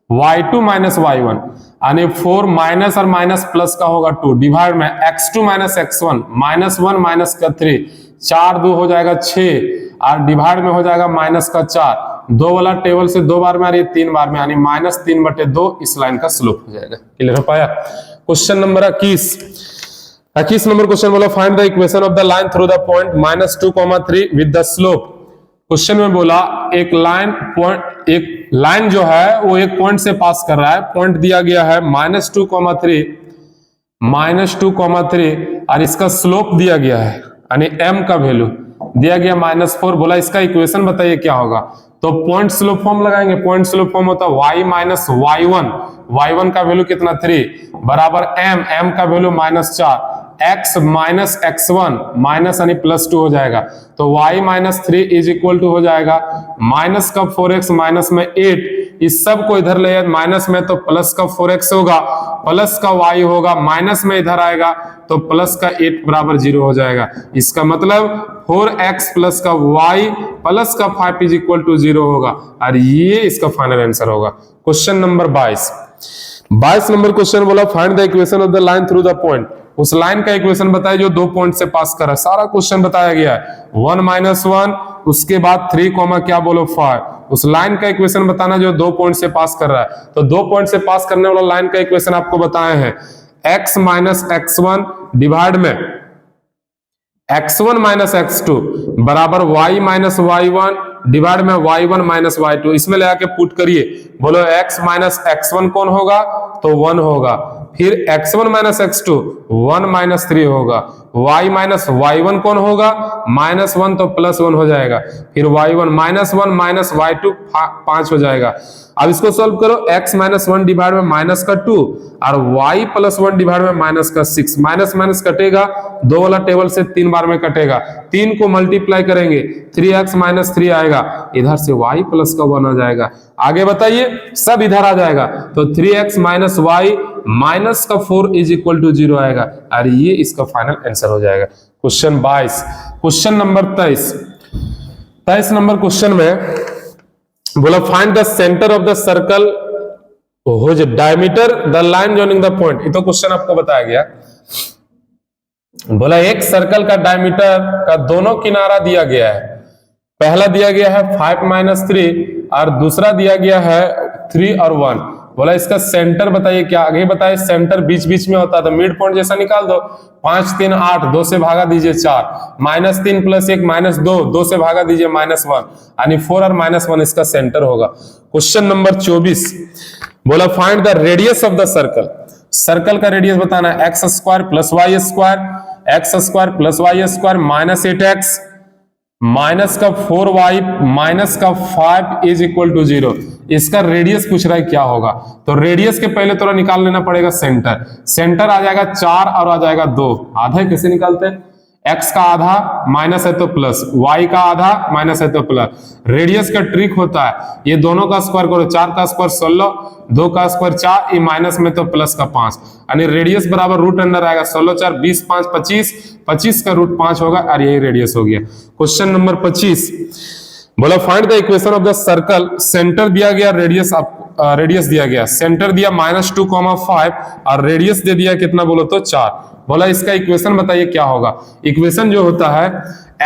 y2 - y1 यानी 4 माइनस और माइनस प्लस का होगा 2 डिवाइड में x2 - x1 -1 माइनस का 3 4 2 हो जाएगा 6 और डिवाइड में हो जाएगा माइनस का 4। 2 वाला टेबल से 2 बार में आ रही है 3 बार में यानी -3/2 इस लाइन का स्लोप हो जाएगा। क्लियर हो पाया। क्वेश्चन नंबर 21 नंबर क्वेश्चन बोला find the equation of the line through the point -2, 3 with the slope. Question में बोला एक लाइन जो है वो एक पॉइंट से पास कर रहा है, पॉइंट दिया गया है -2, 3 और इसका स्लोप दिया गया है यानी m का वैल्यू दिया गया -4। बोला इसका इक्वेशन बताइए क्या होगा। तो पॉइंट स्लोप फॉर्म लगाएंगे। पॉइंट स्लोप फॉर्म होता है y - y1 का वैल्यू कितना 3 बराबर m का वैल्यू -4 x - x1 माइनस यानी +2 हो जाएगा। तो y - 3 इज इक्वल टू हो जाएगा माइनस का 4x माइनस में 8। इस सब को इधर ले माइनस में तो प्लस का 4x होगा, प्लस का y होगा, माइनस में इधर आएगा तो प्लस का 8 बराबर 0 हो जाएगा। इसका मतलब 4x प्लस का y प्लस का 5 इज इक्वल टू 0 होगा और ये इसका फाइनल आंसर होगा। क्वेश्चन नंबर 22 नंबर क्वेश्चन बोला find the equation of the line through the point. उस लाइन का इक्वेशन बताइए जो 2 पॉइंट से पास कर रहा है। सारा क्वेश्चन बताया गया है 1 - 1 उसके बाद 3, क्या बोलो 5। उस लाइन का इक्वेशन बताना जो 2 पॉइंट से पास कर रहा है। तो 2 पॉइंट से पास करने वाला लाइन का इक्वेशन आपको बताए हैं x - x1 डिवाइड में x1 - x2 बराबर y - y1 डिवाइड में y1 - y2। इसमें ले आके पुट करिए। बोलो x - x1 कौन होगा तो 1 होगा, फिर x1 - x2 1 - 3 होगा, y - y1 कौन होगा -1 तो +1 हो जाएगा, फिर y1 -1 - y2 5 हो जाएगा। अब इसको सॉल्व करो x - 1 डिवाइड में -2 और y + 1 डिवाइड में -6। माइनस माइनस कटेगा, 2 वाला टेबल से 3 बार में कटेगा, 3 को मल्टीप्लाई करेंगे 3x - 3 आएगा, इधर से y प्लस का 1 आ जाएगा। आगे बताइए सब इधर आ जाएगा तो 3x - y माइनस का 4 इज इक्वल टू 0 आएगा और ये इसका फाइनल आंसर हो जाएगा। Question 22 question number 23 number question में बोला find the centre of the circle whose diameter the line joining the point. ये तो क्वेश्चन आपको बताया गया। बोला एक सर्कल का डायमीटर का दोनों किनारा दिया गया है। पहला दिया गया है 5 - 3 और दूसरा दिया गया है 3 और 1। बोला इसका सेंटर बताइए क्या। आगे बताइए सेंटर बीच बीच में होता है तो मिड पॉइंट जैसा निकाल दो। 5 3 8 2 से भागा दीजिए 4 -3 + 1 -2 2 से भागा दीजिए -1 यानी 4 और -1 इसका सेंटर होगा। क्वेश्चन नंबर 24 बोला find the radius of the circle. Circle का रेडियस बताना है x² + y² x² + y² -8x minus का 4y माइनस का 5 इज इक्वल टू 0। इसका रेडियस पूछ रहा है क्या होगा। तो रेडियस के पहले थोड़ा निकाल लेना पड़ेगा सेंटर। सेंटर आ जाएगा 4 और आ जाएगा 2। आधा कैसे निकालते हैं, x का आधा माइनस है तो प्लस, y का आधा माइनस है तो प्लस। रेडियस का ट्रिक होता है ये दोनों का स्क्वायर करो, 4 का स्क्वायर 16, 2 का स्क्वायर 4, ये माइनस में तो प्लस का 5 यानी रेडियस बराबर रूट अंडर आएगा 16 4 20 5 25, 25 का रूट 5 होगा और यही रेडियस हो गया। क्वेश्चन नंबर 25 बोला find the equation of the circle. Centre दिया गया, रेडियस दिया गया, सेंटर दिया -2, 5 और रेडियस दे दिया कितना बोलो तो 4। बोला इसका इक्वेशन बताइए क्या होगा। इक्वेशन जो होता है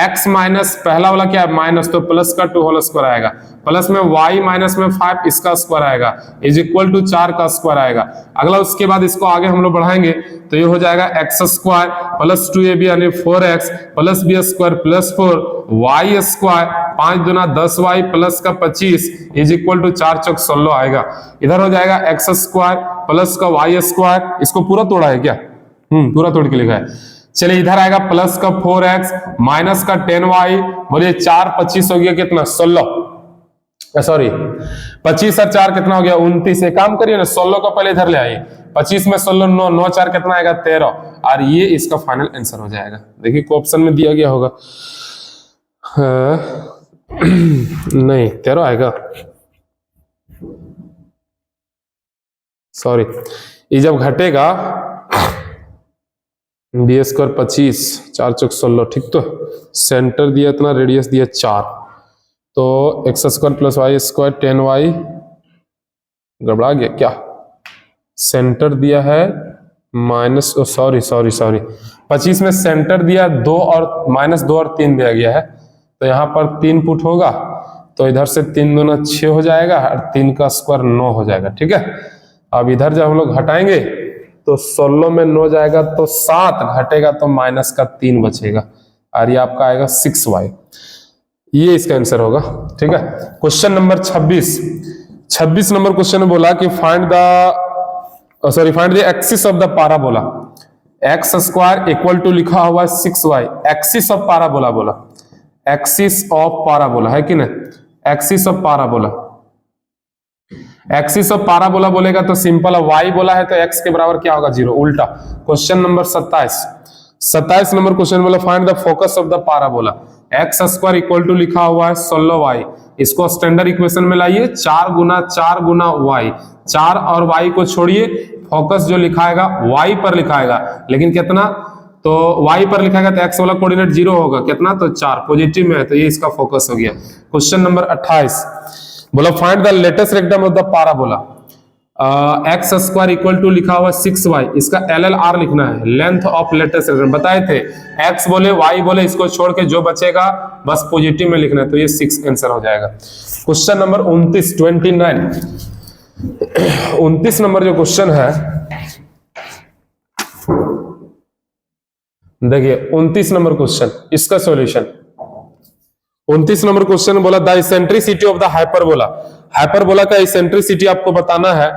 x माइनस पहला वाला क्या है माइनस तो प्लस का 2 होल स्क्वायर आएगा, प्लस में y माइनस में 5 इसका स्क्वायर आएगा इज इक्वल टू 4 का स्क्वायर आएगा। अगला उसके बाद इसको आगे हम लोग बढ़ाएंगे तो ये हो जाएगा x² प्लस 2ab यानी 4x plus b² plus 4 y² 5 दूना 10y प्लस का 25 इज इक्वल टू 4 चौक 16 आएगा। इधर हो जाएगा x² प्लस का y²। इसको पूरा तोड़ा है क्या, पूरा तोड़ के लिखा है। चलिए इधर आएगा प्लस का 4x माइनस का 10y, बोलिए 4 25 हो गया कितना 16। सॉरी 25 और 4 कितना हो गया 29। एक काम करिए ना 16 को पहले इधर ले आइए, 25 में 16 9 9 4 कितना आएगा 13, और ये इसका फाइनल आंसर हो जाएगा। देखिए को ऑप्शन में दिया गया होगा नहीं 13 आएगा, सॉरी ये जब घटेगा बी स्क्वायर 25 4 चौक 16, ठीक तो सेंटर दिया इतना, रेडियस दिया 4, तो x square plus y square 10y, गड़बड़ा गया क्या, सेंटर दिया है माइनस, सॉरी 25 में सेंटर दिया 2 और -2 और 3 दिया गया है, तो यहाँ पर 3 पुट होगा, तो इधर से 3 दूना 6 हो जाएगा और 3 का स्क्वायर 9 हो जाएगा, ठीक है। अब इधर जब हम लोग घटाएंगे तो 16 में 9 जाएगा तो 7, घटेगा तो माइनस का 3 बचेगा, और ये आपका आएगा 6y, ये इसका आंसर होगा, ठीक है। क्वेश्चन नंबर 26 नंबर क्वेश्चन में बोला कि find the axis of the parabola, x square equal to लिखा हुआ है 6y, एक्सिस ऑफ पाराबोला बोला, एक्सिस ऑफ पाराबोला है कि नहीं, axis of parabola, axis of parabola बोलेगा तो सिंपल है, y बोला है तो x के बराबर क्या होगा 0, उल्टा। क्वेश्चन नंबर 27 नंबर क्वेश्चन बोला find the focus of the parabola, x square equal to लिखा हुआ है 16y, इसको स्टैंडर्ड इक्वेशन में लाइए, 4 गुना y, 4 और y को छोड़िए, फोकस जो लिखाएगा y पर लिखाएगा, लेकिन कितना, तो y पर लिखाएगा तो x वाला कोऑर्डिनेट 0 होगा, कितना, तो 4 पॉजिटिव में है, तो ये इसका फोकस हो गया। क्वेश्चन नंबर 28 बोला find the latus rectum of the parabola, x square equal to लिखा हुआ 6y, इसका LLR लिखना है, लेंथ ऑफ लेटेस्ट रेक्टम, बताए थे x बोले y बोले, इसको छोड़ के जो बचेगा बस पॉजिटिव में लिखना है, तो ये 6 आंसर हो जाएगा। क्वेश्चन नंबर 29 नंबर जो क्वेश्चन है, देखिए 29 नंबर क्वेश्चन, इसका सॉल्यूशन 29 नंबर क्वेश्चन बोला the eccentricity of the hyperbola, hyperbola का इसेंट्रिसिटी आपको बताना है,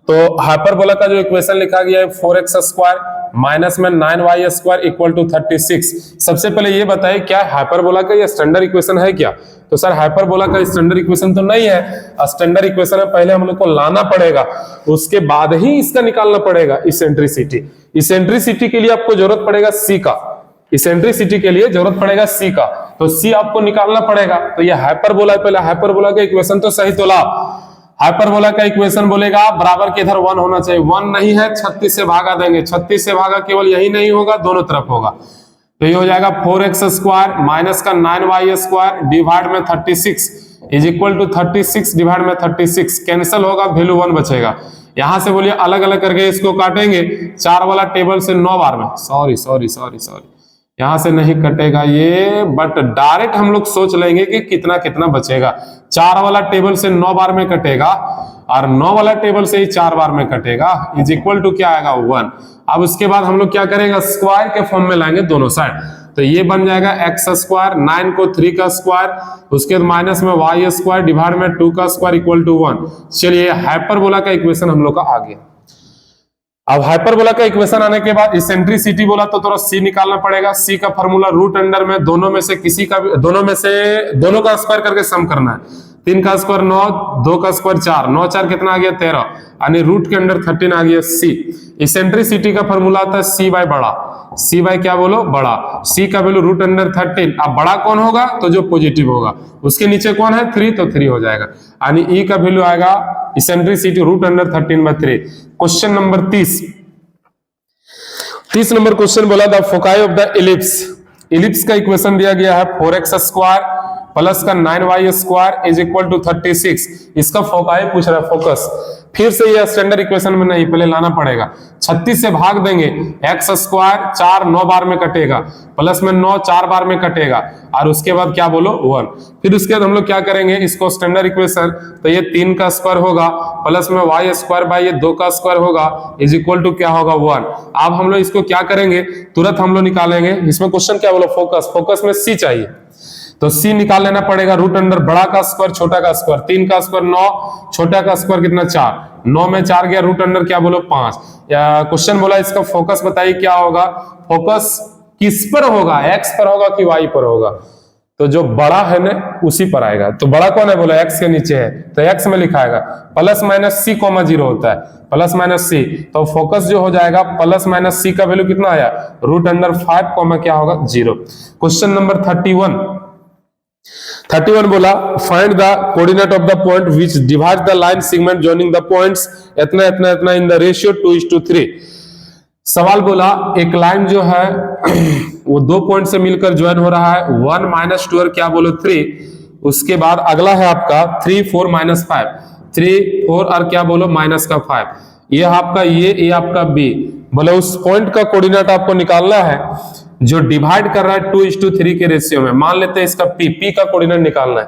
तो हाइपरबोला का जो इक्वेशन लिखा गया है 4x स्क्वायर माइनस में 9y स्क्वायर इक्वल टू 36। सबसे पहले ये बताइए क्या हाइपरबोला का ये स्टैंडर्ड इक्वेशन है क्या, तो सर हाइपरबोला का स्टैंडर्ड इक्वेशन तो नहीं है, स्टैंडर्ड इक्वेशन है पहले हम लोग को लाना पड़ेगा, उसके बाद ही इसका निकालना पड़ेगा इसेंट्रिसिटी। इसेंट्रिसिटी के लिए आपको जरूरत पड़ेगा c का, इसेंट्रिसिटी के लिए जरूरत पड़ेगा c का, तो c आपको निकालना पड़ेगा, तो ये हाइपरबोला, पहले हाइपरबोला का इक्वेशन तो सही तोला, हाइपरबोला का इक्वेशन बोलेगा बराबर के इधर 1 होना चाहिए, 1 नहीं है 36 से भागा देंगे, 36 से भागा केवल यही नहीं होगा, दोनों तरफ होगा, तो ये हो जाएगा 4x स्क्वायर माइनस का 9y स्क्वायर डिवाइड में 36 इज इक्वल टू 36 डिवाइड में 36, कैंसिल होगा, वैल्यू 1 बचेगा। यहां से बोलिए अलग अलग करके इसको काटेंगे, 4 वाला टेबल से 9 बार में, सॉरी यहां से नहीं कटेगा ये, बट डायरेक्ट हम लोग सोच लेंगे कि कितना कितना बचेगा, 4 वाला टेबल से 9 बार में कटेगा और 9 वाला टेबल से ही 4 बार में कटेगा, इज इक्वल टू क्या आएगा 1। अब उसके बाद हम लोग क्या करेंगे, स्क्वायर के फॉर्म में लाएंगे दोनों साइड, तो ये बन जाएगा एक्स स्क्वायर, 9 को 3 का स्क्वायर, उसके बाद माइनस में y स्क्वायर डिवाइड में 2 का स्क्वायर इक्वल टू 1। चलिए हाइपरबोला का इक्वेशन हम लोग का आ गया। अब हाइपरबोला का इक्वेशन आने के बाद इसेंट्रिसिटी बोला तो थोड़ा c निकालना पड़ेगा, c का फॉर्मूला रूट अंडर में दोनों में से दोनों का स्क्वायर करके सम करना है, 3 का स्क्वायर 9, 2 का स्क्वायर 4, 9 4 कितना आ गया 13, यानी रूट के अंडर 13 आ गया c। इसेंट्रिसिटी का फॉर्मूला आता है c बाय बड़ा, c बाय क्या बोलो बड़ा, c का वैल्यू रूट अंडर 13, अब बड़ा कौन होगा तो जो पॉजिटिव होगा, उसके नीचे कौन है 3, तो 3 हो जाएगा, यानी e का वैल्यू आएगा eccentricity root under 13/3। Question number 30 number question बोला the foci of the ellipse, ellipse का इक्वेशन दिया गया है 4x स्क्वायर प्लस का 9y square is equal to 36, इसका फोकाई पूछ रहा है, फोकस फिर से ये स्टैंडर्ड इक्वेशन में नहीं, पहले लाना पड़ेगा, 36 से भाग देंगे, x स्क्वायर 4 9 बार में कटेगा, प्लस में 9 4 बार में कटेगा, और उसके बाद क्या बोलो 1, फिर उसके बाद हम लोग क्या करेंगे इसको स्टैंडर्ड इक्वेशन, तो ये 3 का स्क्वायर होगा प्लस में y स्क्वायर बाय ये 2 का स्क्वायर होगा इज इक्वल टू क्या होगा 1। अब हम लोग इसको क्या करेंगे, तुरंत हम लोग निकालेंगे, इसमें क्वेश्चन क्या बोलो फोकस, फोकस में c चाहिए, तो c निकाल लेना पड़ेगा, रूट अंडर बड़ा का स्क्वायर छोटा का स्क्वायर, 3 का स्क्वायर 9, छोटा का स्क्वायर कितना 4, 9 में 4 गया, रूट अंडर क्या बोलो 5। क्वेश्चन बोला इसका फोकस बताइए क्या होगा, फोकस किस पर होगा, x पर होगा कि y पर होगा, तो जो बड़ा है ना उसी पर आएगा। तो बड़ा कौन है बोला, एक्स के नीचे है तो एक्स में लिखा आएगा। प्लस माइनस सी कॉमा 0 होता है, प्लस माइनस सी, तो फोकस जो हो जाएगा प्लस माइनस सी का वैल्यू कितना आया, √5 कॉमा क्या होगा 0। क्वेश्चन नंबर 31 बोला find the coordinate of the point which divide the line segment joining the points इतना इतना इतना इन द रेशियो 2:3। सवाल बोला एक लाइन जो है वो 2 पॉइंट से मिलकर ज्वाइन हो रहा है, 1 - 2 और क्या बोलो 3, उसके बाद अगला है आपका 3 4 - 5, 3 4 और क्या बोलो माइनस का 5, ये आपका ये आपका बी। बोले उस पॉइंट का कोऑर्डिनेट आपको निकालना है जो डिवाइड कर रहा है 2:3 के रेशियो में। मान लेते हैं इसका पी का कोऑर्डिनेट निकालना है,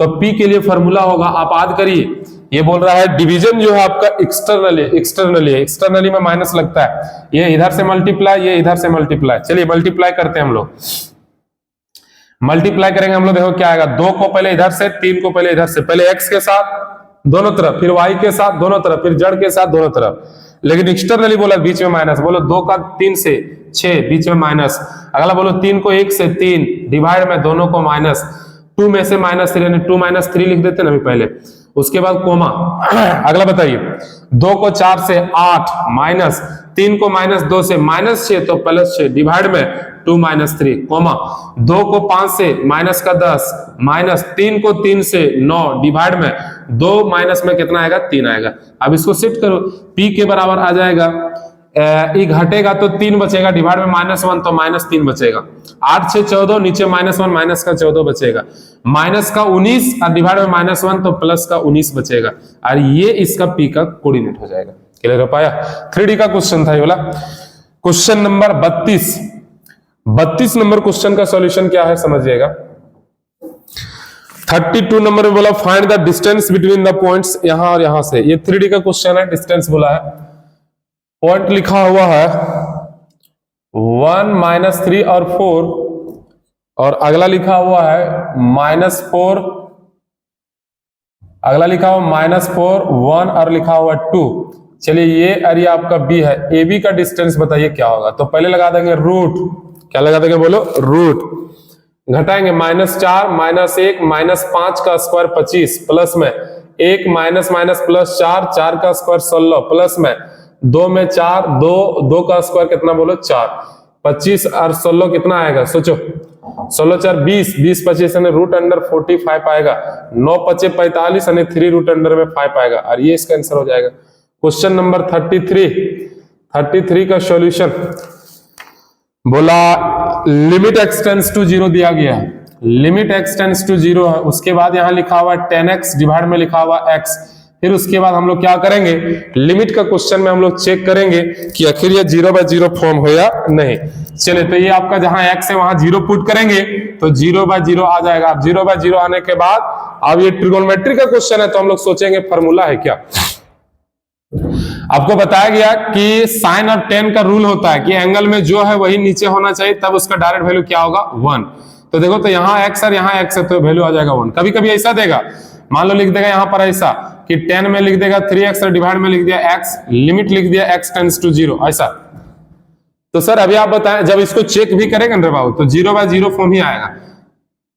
तो पी के लिए फॉर्मूला होगा, आप याद करिए। ये बोल रहा है डिवीजन जो है आपका एक्सटर्नली में माइनस लगता है, ये इधर से मल्टीप्लाई, ये इधर से मल्टीप्लाई। चलिए मल्टीप्लाई करते हैं हम लोग, मल्टीप्लाई करेंगे हम लोग, देखो क्या आएगा, 2 को पहले इधर से, 3 को पहले इधर से, पहले एक्स के साथ दोनों तरफ, फिर वाई के साथ दोनों तरफ, फिर जेड के साथ दोनों तरफ। लेकिन एक्सटर्नली बोला बीच में माइनस, बोलो 2 का 3 से 6 बीच में माइनस, अगला बोलो 3 को 1 से 3 डिवाइड में दोनों को माइनस, 2 में से -3 यानी 2 - 3 लिख देते ना अभी पहले, उसके बाद कोमा। अगला बताइए 2 को 4 से 8 माइनस, 3 को -2 से -6 तो +6 डिवाइड में 2 - 3 कोमा, 2 को 5 से माइनस का 10 माइनस, 3 को 3 से 9 डिवाइड में 2 माइनस में कितना आएगा 3 आएगा। अब इसको शिफ्ट करो, p के बराबर आ जाएगा, ये घटेगा तो 3 बचेगा, डिवाइड में -1 तो -3 बचेगा, 8 6 14 नीचे -1 माइनस का 14 बचेगा, माइनस का 19 और डिवाइड में -1 तो प्लस का 19 बचेगा, और ये इसका p का कोऑर्डिनेट हो जाएगा। क्लियर हो पाया? 3D का क्वेश्चन था ये वाला। क्वेश्चन नंबर 32 नंबर क्वेश्चन का सॉल्यूशन क्या है समझिएगा। 32 नंबर में बोला find the distance between the points, यहां और यहां से, ये 3D का क्वेश्चन है, डिस्टेंस बोला है, पॉइंट लिखा हुआ है 1 -3 और 4, और अगला लिखा हुआ है -4, अगला लिखा हुआ -4 1 और लिखा हुआ 2। चलिए ये एरिया आपका बी है, ए बी का डिस्टेंस बताइए क्या होगा। तो पहले लगा देंगे रूट, क्या लगा देंगे बोलो रूट, घटाएंगे -4 -1 -5 का स्क्वायर 25 प्लस में 1 - +4 4 का स्क्वायर 16 प्लस में 2 में 4 2 का स्क्वायर कितना बोलो 4, 25 और 16 कितना आएगा सोचो, 16 4 20 20 25 यानी √45 आएगा, 9 5 45 यानी 3 √5 आएगा, और ये इसका आंसर हो जाएगा। क्वेश्चन नंबर 33 का सॉल्यूशन बोला लिमिट x टेंड्स टू 0 दिया गया है, लिमिट x टेंड्स टू 0 है, उसके बाद यहां लिखा हुआ 10x डिवाइड में लिखा हुआ x, फिर उसके बाद हम लोग क्या करेंगे, लिमिट का क्वेश्चन में हम लोग चेक करेंगे कि आखिर ये 0/0 फॉर्म हो या नहीं। चलिए तो ये आपका जहां x है वहां 0 पुट करेंगे तो 0/0 आ जाएगा। अब 0/0 आने के बाद अब ये ट्रिगोनोमेट्री का क्वेश्चन है तो हम लोग सोचेंगे फॉर्मूला है क्या। आपको बताया गया कि साइन और टेन का रूल होता है कि एंगल में जो है वही नीचे होना चाहिए, तब उसका डायरेक्ट वैल्यू क्या होगा 1। तो देखो तो यहाँ x और यहाँ x है तो वैल्यू आ जाएगा 1। कभी कभी ऐसा देगा, मान लो लिख देगा यहाँ पर ऐसा कि 10 में लिख देगा 3x और डिवाइड में लिख दिया x, लिमिट लिख दिया x टेंड्स टू 0 ऐसा। तो सर अभी आप बताएं जब इसको चेक भी करेंगे ना बाबू तो 0/0 फॉर्म ही आएगा।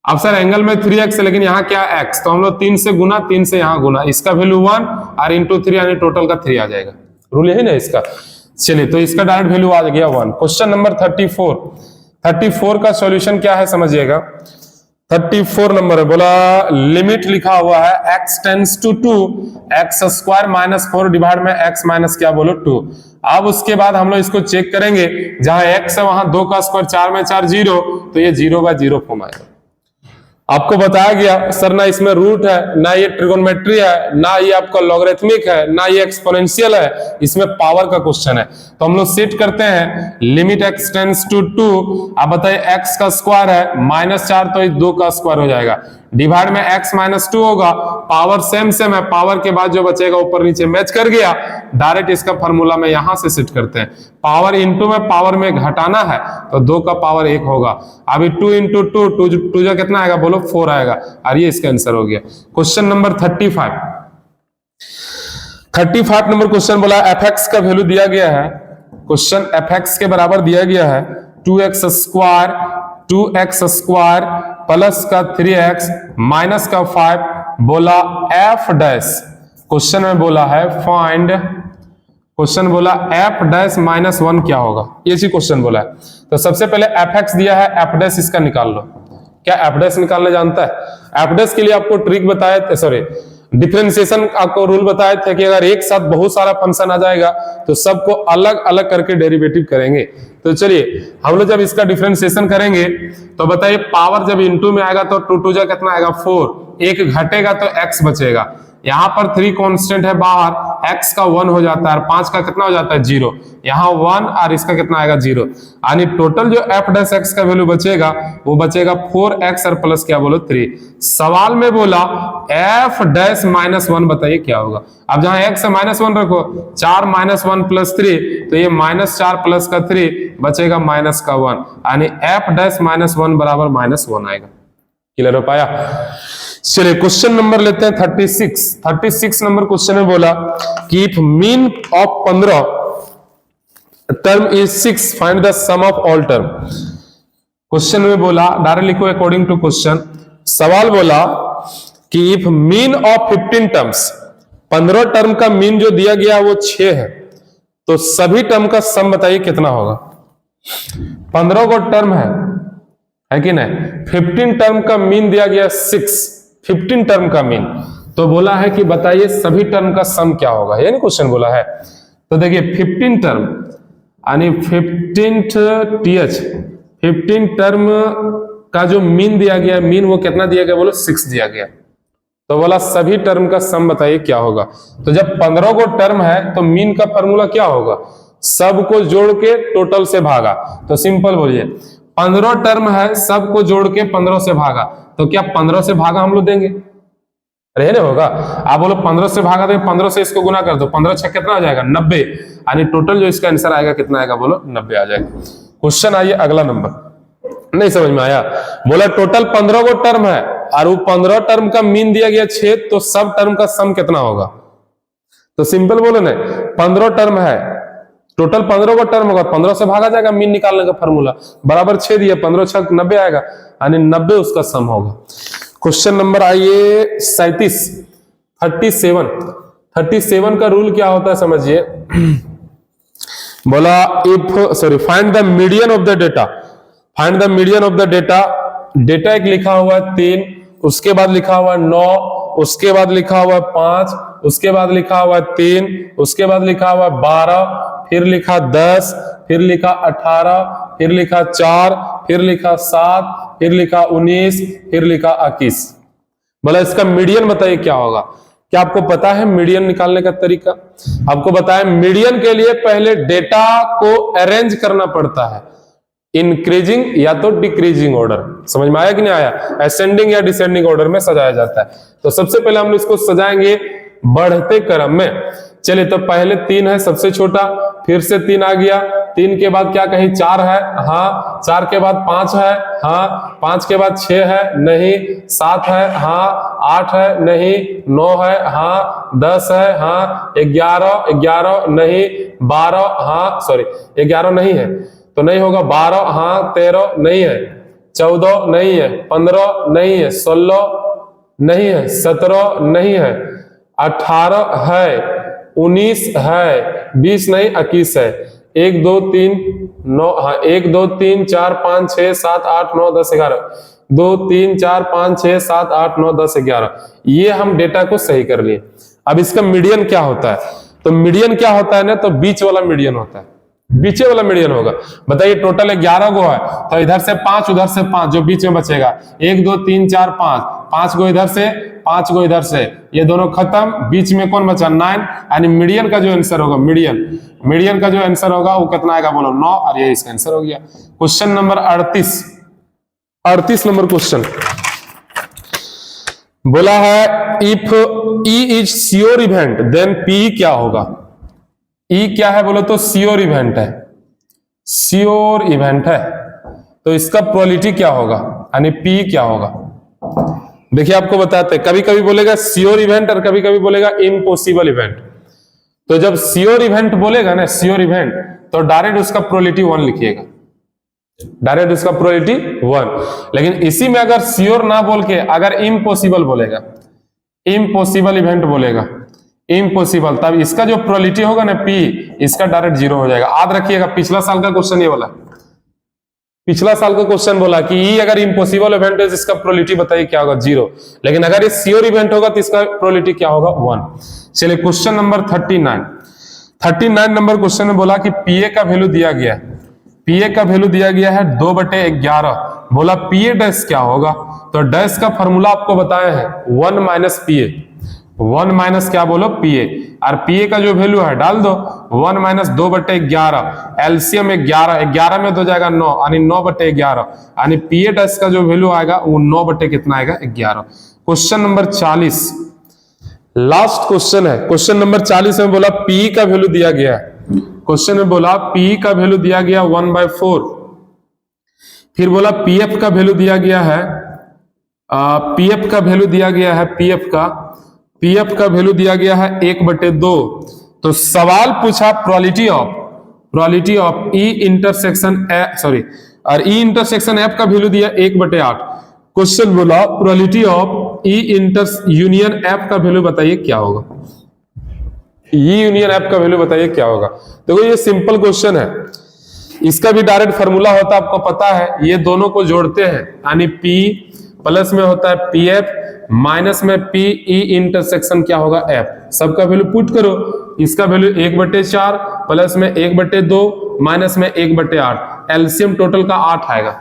अब सर एंगल में 3x है लेकिन यहाँ क्या x, तो हम लोग 3 से गुना 3 से यहाँ गुना, इसका वैल्यू 1 और इंटू 3 यानी टोटल का 3 आ जाएगा। रूल यही ना इसका। चलिए तो इसका डायरेक्ट वैल्यू आ गया 1। क्वेश्चन नंबर 34 का सॉल्यूशन क्या है समझिएगा। 34 नंबर है, बोला लिमिट लिखा हुआ है x tends to 2 x² - 4 divide में x माइनस क्या बोलो 2। अब उसके बाद हम लोग इसको चेक करेंगे, जहां x है वहां 2 का स्क्वायर 4 में 4 0, तो ये 0/0 फॉर्म आएगा। आपको बताया गया सर ना इसमें रूट है, ना ये ट्रिगोनोमेट्री है, ना ये आपका लॉगरिथमिक है, ना ये एक्सपोनेंशियल है, इसमें पावर का क्वेश्चन है। तो हम लोग सेट करते हैं लिमिट x टेंड्स टू 2। आप बताइए x का स्क्वायर है -4 तो 2 का स्क्वायर हो जाएगा, डिवाइड में x - 2 होगा, पावर सेम है, पावर के बाद जो बचेगा ऊपर नीचे मैच कर गया, डायरेक्ट इसका फॉर्मूला में यहां से सेट करते हैं। पावर इंटू में पावर में घटाना है तो 2 का पावर 1 होगा। अभी 2 × 2 2 जो कितना आएगा बोलो 4 आएगा, और ये इसका आंसर हो गया। क्वेश्चन नंबर 35 नंबर क्वेश्चन बोला fx का वैल्यू दिया गया है, क्वेश्चन fx के बराबर दिया गया है 2x² 2x स्क्वायर प्लस का 3x माइनस का 5, बोला f डैश, क्वेश्चन में बोला है फाइंड, क्वेश्चन बोला f डैश माइनस 1 क्या होगा, ये चीज क्वेश्चन बोला है। तो सबसे पहले fx दिया है, f डैश इसका निकाल लो। क्या f डैश निकालने जानता है? f डैश के लिए आपको ट्रिक बताए थे, सॉरी डिफरेंशिएशन आपको रूल बताए थे कि अगर एक साथ बहुत सारा फंक्शन आ जाएगा तो सबको अलग अलग करके डेरिवेटिव करेंगे। तो चलिए हम लोग जब इसका डिफरेंशिएशन करेंगे तो बताइए पावर जब इनटू में आएगा तो 2 2 जा कितना आएगा 4, एक घटेगा तो x बचेगा, यहाँ पर 3 कांस्टेंट है बाहर, x का 1 हो जाता है और 5 का कितना हो जाता है 0, यहाँ 1 और इसका कितना आएगा 0, यानी टोटल जो f डैश x का वैल्यू बचेगा वो बचेगा 4x और प्लस क्या बोलो 3। सवाल में बोला f डैश माइनस 1 बताइए क्या होगा। अब जहां x से माइनस 1 रखो, 4 माइनस 1 प्लस 3, तो ये माइनस 4 प्लस का 3 बचेगा माइनस का 1, यानी f डैश माइनस 1 बराबर माइनस 1 आएगा। क्लियर हो पाया? चलिए क्वेश्चन नंबर लेते हैं 36 नंबर क्वेश्चन में बोला कि if mean of 15 term is 6 find the sum of all term. Question में बोला डायरेक्ट लिखो अकॉर्डिंग टू क्वेश्चन। सवाल बोला कि if mean of 15 terms, 15 term का मीन जो दिया गया वो 6 है, तो सभी टर्म का सम बताइए कितना होगा। 15 को टर्म है कि नहीं, 15 टर्म का मीन दिया गया 6, 15 टर्म का मीन, तो बोला है कि बताइए सभी टर्म का सम क्या होगा, यानी क्वेश्चन बोला है। तो देखिए 15 टर्म यानी 15 टर्म का जो मीन दिया गया, मीन वो कितना दिया गया बोलो 6 दिया गया, तो बोला सभी टर्म का सम बताइए क्या होगा। तो जब 15 को टर्म है तो मीन का फॉर्मूला क्या होगा, सबको जोड़ के टोटल से भागा। तो सिंपल बोलिए 15 टर्म है, सबको जोड़ के 15 से भागा, तो क्या 15 से भागा हम लोग देंगे, अरे नहीं होगा। आप बोलो 15 से भागा देंगे, 15 से इसको गुना कर दो, 15 6 कितना आ जाएगा 90, यानी टोटल जो इसका आंसर आएगा कितना आएगा बोलो 90 आ जाएगा। क्वेश्चन आइए अगला नंबर, नहीं समझ में आया। बोला टोटल 15 को टर्म है और वो 15 टर्म का मीन दिया गया 6, तो सब टर्म का सम कितना होगा। तो सिंपल बोलो ना 15 टर्म है, टोटल 15 का टर्म होगा, 15 से भागा जाएगा मीन निकालने का फॉर्मूला, बराबर 6 दिया, 15 6 90 आएगा, यानी 90 उसका सम होगा। क्वेश्चन नंबर आइए 37 का रूल क्या होता है समझिए। बोला find the median of the data, find the median of the data. Data एक लिखा हुआ है 3, उसके बाद लिखा हुआ है 9, उसके बाद लिखा हुआ है 5, उसके बाद लिखा हुआ है 3, उसके बाद लिखा हुआ है 12, फिर लिखा 10, फिर लिखा 18, फिर लिखा 4, फिर लिखा 7, फिर लिखा 19, फिर लिखा 21। बोला इसका मीडियन बताइए क्या होगा। क्या आपको पता है मीडियन निकालने का तरीका? आपको बताया मीडियन के लिए पहले डेटा को अरेंज करना पड़ता है, इंक्रीजिंग या तो डिक्रीजिंग ऑर्डर, समझ में आया कि नहीं आया, असेंडिंग या डिसेंडिंग ऑर्डर में सजाया जाता है। तो सबसे पहले हम इसको सजाएंगे बढ़ते क्रम में। चलिए तो पहले 3 है सबसे छोटा, फिर से 3 आ गया, 3 के बाद क्या कहीं 4 है, हाँ, 4 के बाद 5 है, हाँ, 5 के बाद 6 है, नहीं, 7 है, हाँ, 8 है, नहीं, 9 है, हाँ, 10 है, हाँ, 11 नहीं, 12 हाँ, सॉरी 11 नहीं है तो नहीं होगा, 12 हाँ, 13 नहीं है, 14 नहीं है, 15 नहीं है, 16 नहीं है, 17 नहीं है, 18 है, 19 है, 20 नहीं 21 है, 1 2 3 9 हाँ 1 2 3 4 5 6 7 8 9 10 11 2 3 4 5 6 7 8 9 10 11। ये हम डेटा को सही कर लिए। अब इसका मीडियन क्या होता है, तो मीडियन क्या होता है ना, तो बीच वाला मीडियन होता है, बीचे वाला मीडियन होगा। बताइए टोटल 11 गो है, तो इधर से 5 उधर से 5 जो बीच में बचेगा, 1 2 3 4 5 गो इधर से 5 गो इधर से, ये दोनों खत्म, बीच में कौन बचा 9, यानी मीडियन का जो आंसर होगा, मीडियन का जो आंसर होगा वो कितना आएगा बोलो 9, और ये इसका आंसर हो गया। क्वेश्चन नंबर 38 नंबर क्वेश्चन बोला है if E is sure event then P क्या होगा। ई क्या है बोलो तो श्योर इवेंट है, श्योर इवेंट है, तो इसका प्रोबेबिलिटी क्या होगा, यानी पी क्या होगा। देखिए आपको बताते हैं, कभी कभी बोलेगा श्योर इवेंट और कभी कभी बोलेगा इम्पॉसिबल इवेंट। तो जब श्योर इवेंट बोलेगा ना, श्योर इवेंट, तो डायरेक्ट उसका प्रोबेबिलिटी 1 लिखिएगा, डायरेक्ट इसका प्रोबेबिलिटी 1। लेकिन इसी में अगर श्योर ना बोल के अगर इम्पॉसिबल बोलेगा, इम्पॉसिबल इवेंट बोलेगा, इम्पॉसिबल, तब इसका जो प्रोबेबिलिटी होगा ना P, इसका डायरेक्ट 0 हो जाएगा। याद रखिएगा पिछला साल का क्वेश्चन ये वाला, पिछला साल का क्वेश्चन बोला कि ये अगर इम्पॉसिबल इवेंट है इसका प्रोबेबिलिटी बताइए क्या होगा, 0। लेकिन अगर ये श्योर इवेंट होगा तो इसका प्रोबेबिलिटी क्या होगा, 1। चलिए क्वेश्चन नंबर 39 नंबर क्वेश्चन में बोला कि PA का वैल्यू दिया गया है, PA का वैल्यू दिया गया है 2/11। बोला PA डैश क्या होगा, तो डैश का फॉर्मूला आपको बताया है 1 माइनस PA, 1 माइनस क्या बोलो PA, और PA का जो वैल्यू है डाल दो 1 माइनस 2/11, एलसीएम 11 में 2 जाएगा 9, यानी 9/11, यानी PA डैश का जो वैल्यू आएगा वो 9 कितना आएगा, 11। क्वेश्चन नंबर 40 लास्ट क्वेश्चन है। क्वेश्चन नंबर 40 में बोला PE का वैल्यू दिया गया है, क्वेश्चन में बोला PE का वैल्यू दिया गया 1/4, फिर बोला PF का वैल्यू दिया गया है, PF का वैल्यू दिया गया है, PF का वैल्यू दिया गया है 1/2। तो सवाल पूछा प्रोबेबिलिटी ऑफ E इंटरसेक्शन और E इंटरसेक्शन F का वैल्यू दिया 1/8। क्वेश्चन बोला probability of E inter union F का वैल्यू बताइए क्या होगा, E यूनियन F का वैल्यू बताइए क्या होगा। देखो ये सिंपल क्वेश्चन है, इसका भी डायरेक्ट फॉर्मूला होता है, आपको पता है, ये दोनों को जोड़ते हैं, यानी P प्लस में होता है PF माइनस में PE इंटरसेक्शन क्या होगा F। सबका वैल्यू पुट करो, इसका वैल्यू 1/4 प्लस में 1/2 माइनस में 1/8, एलसीएम टोटल का 8 आएगा।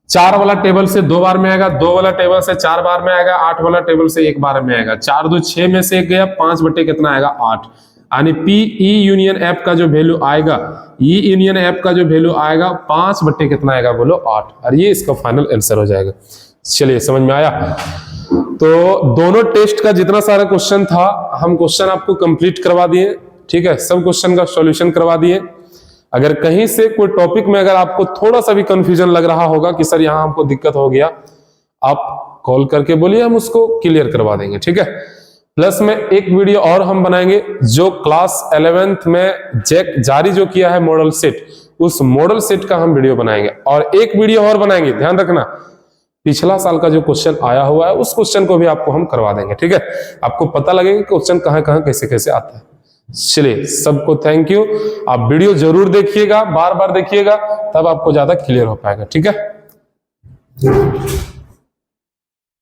4 वाला टेबल से 2 बार में आएगा, 2 वाला टेबल से 4 बार में आएगा, 8 वाला टेबल से 1 बार में आएगा। 4 2 6 में से 1 गया, 5 कितना आएगा 8, यानी PE यूनियन F का जो वैल्यू आएगा, E यूनियन F का जो वैल्यू आएगा 5 कितना आएगा बोलो 8, और ये इसका फाइनल आंसर हो जाएगा। चलिए समझ में आया। तो दोनों टेस्ट का जितना सारा क्वेश्चन था हम क्वेश्चन आपको कंप्लीट करवा दिए, ठीक है, सब क्वेश्चन का सॉल्यूशन करवा दिए। अगर कहीं से कोई टॉपिक में अगर आपको थोड़ा सा भी कंफ्यूजन लग रहा होगा कि सर यहाँ हमको दिक्कत हो गया, आप कॉल करके बोलिए, हम उसको क्लियर करवा देंगे, ठीक है। प्लस में एक वीडियो और हम बनाएंगे जो क्लास 11th में जैक जारी जो किया है मॉडल सेट, उस मॉडल सेट का हम वीडियो बनाएंगे। और एक वीडियो और बनाएंगे, ध्यान रखना, पिछला साल का जो क्वेश्चन आया हुआ है उस क्वेश्चन को भी आपको हम करवा देंगे, ठीक है। आपको पता लगेगा क्वेश्चन कहां कहां कैसे कैसे आता है। चलिए सबको थैंक यू, आप वीडियो जरूर देखिएगा, बार बार देखिएगा, तब आपको ज्यादा क्लियर हो पाएगा, ठीक है।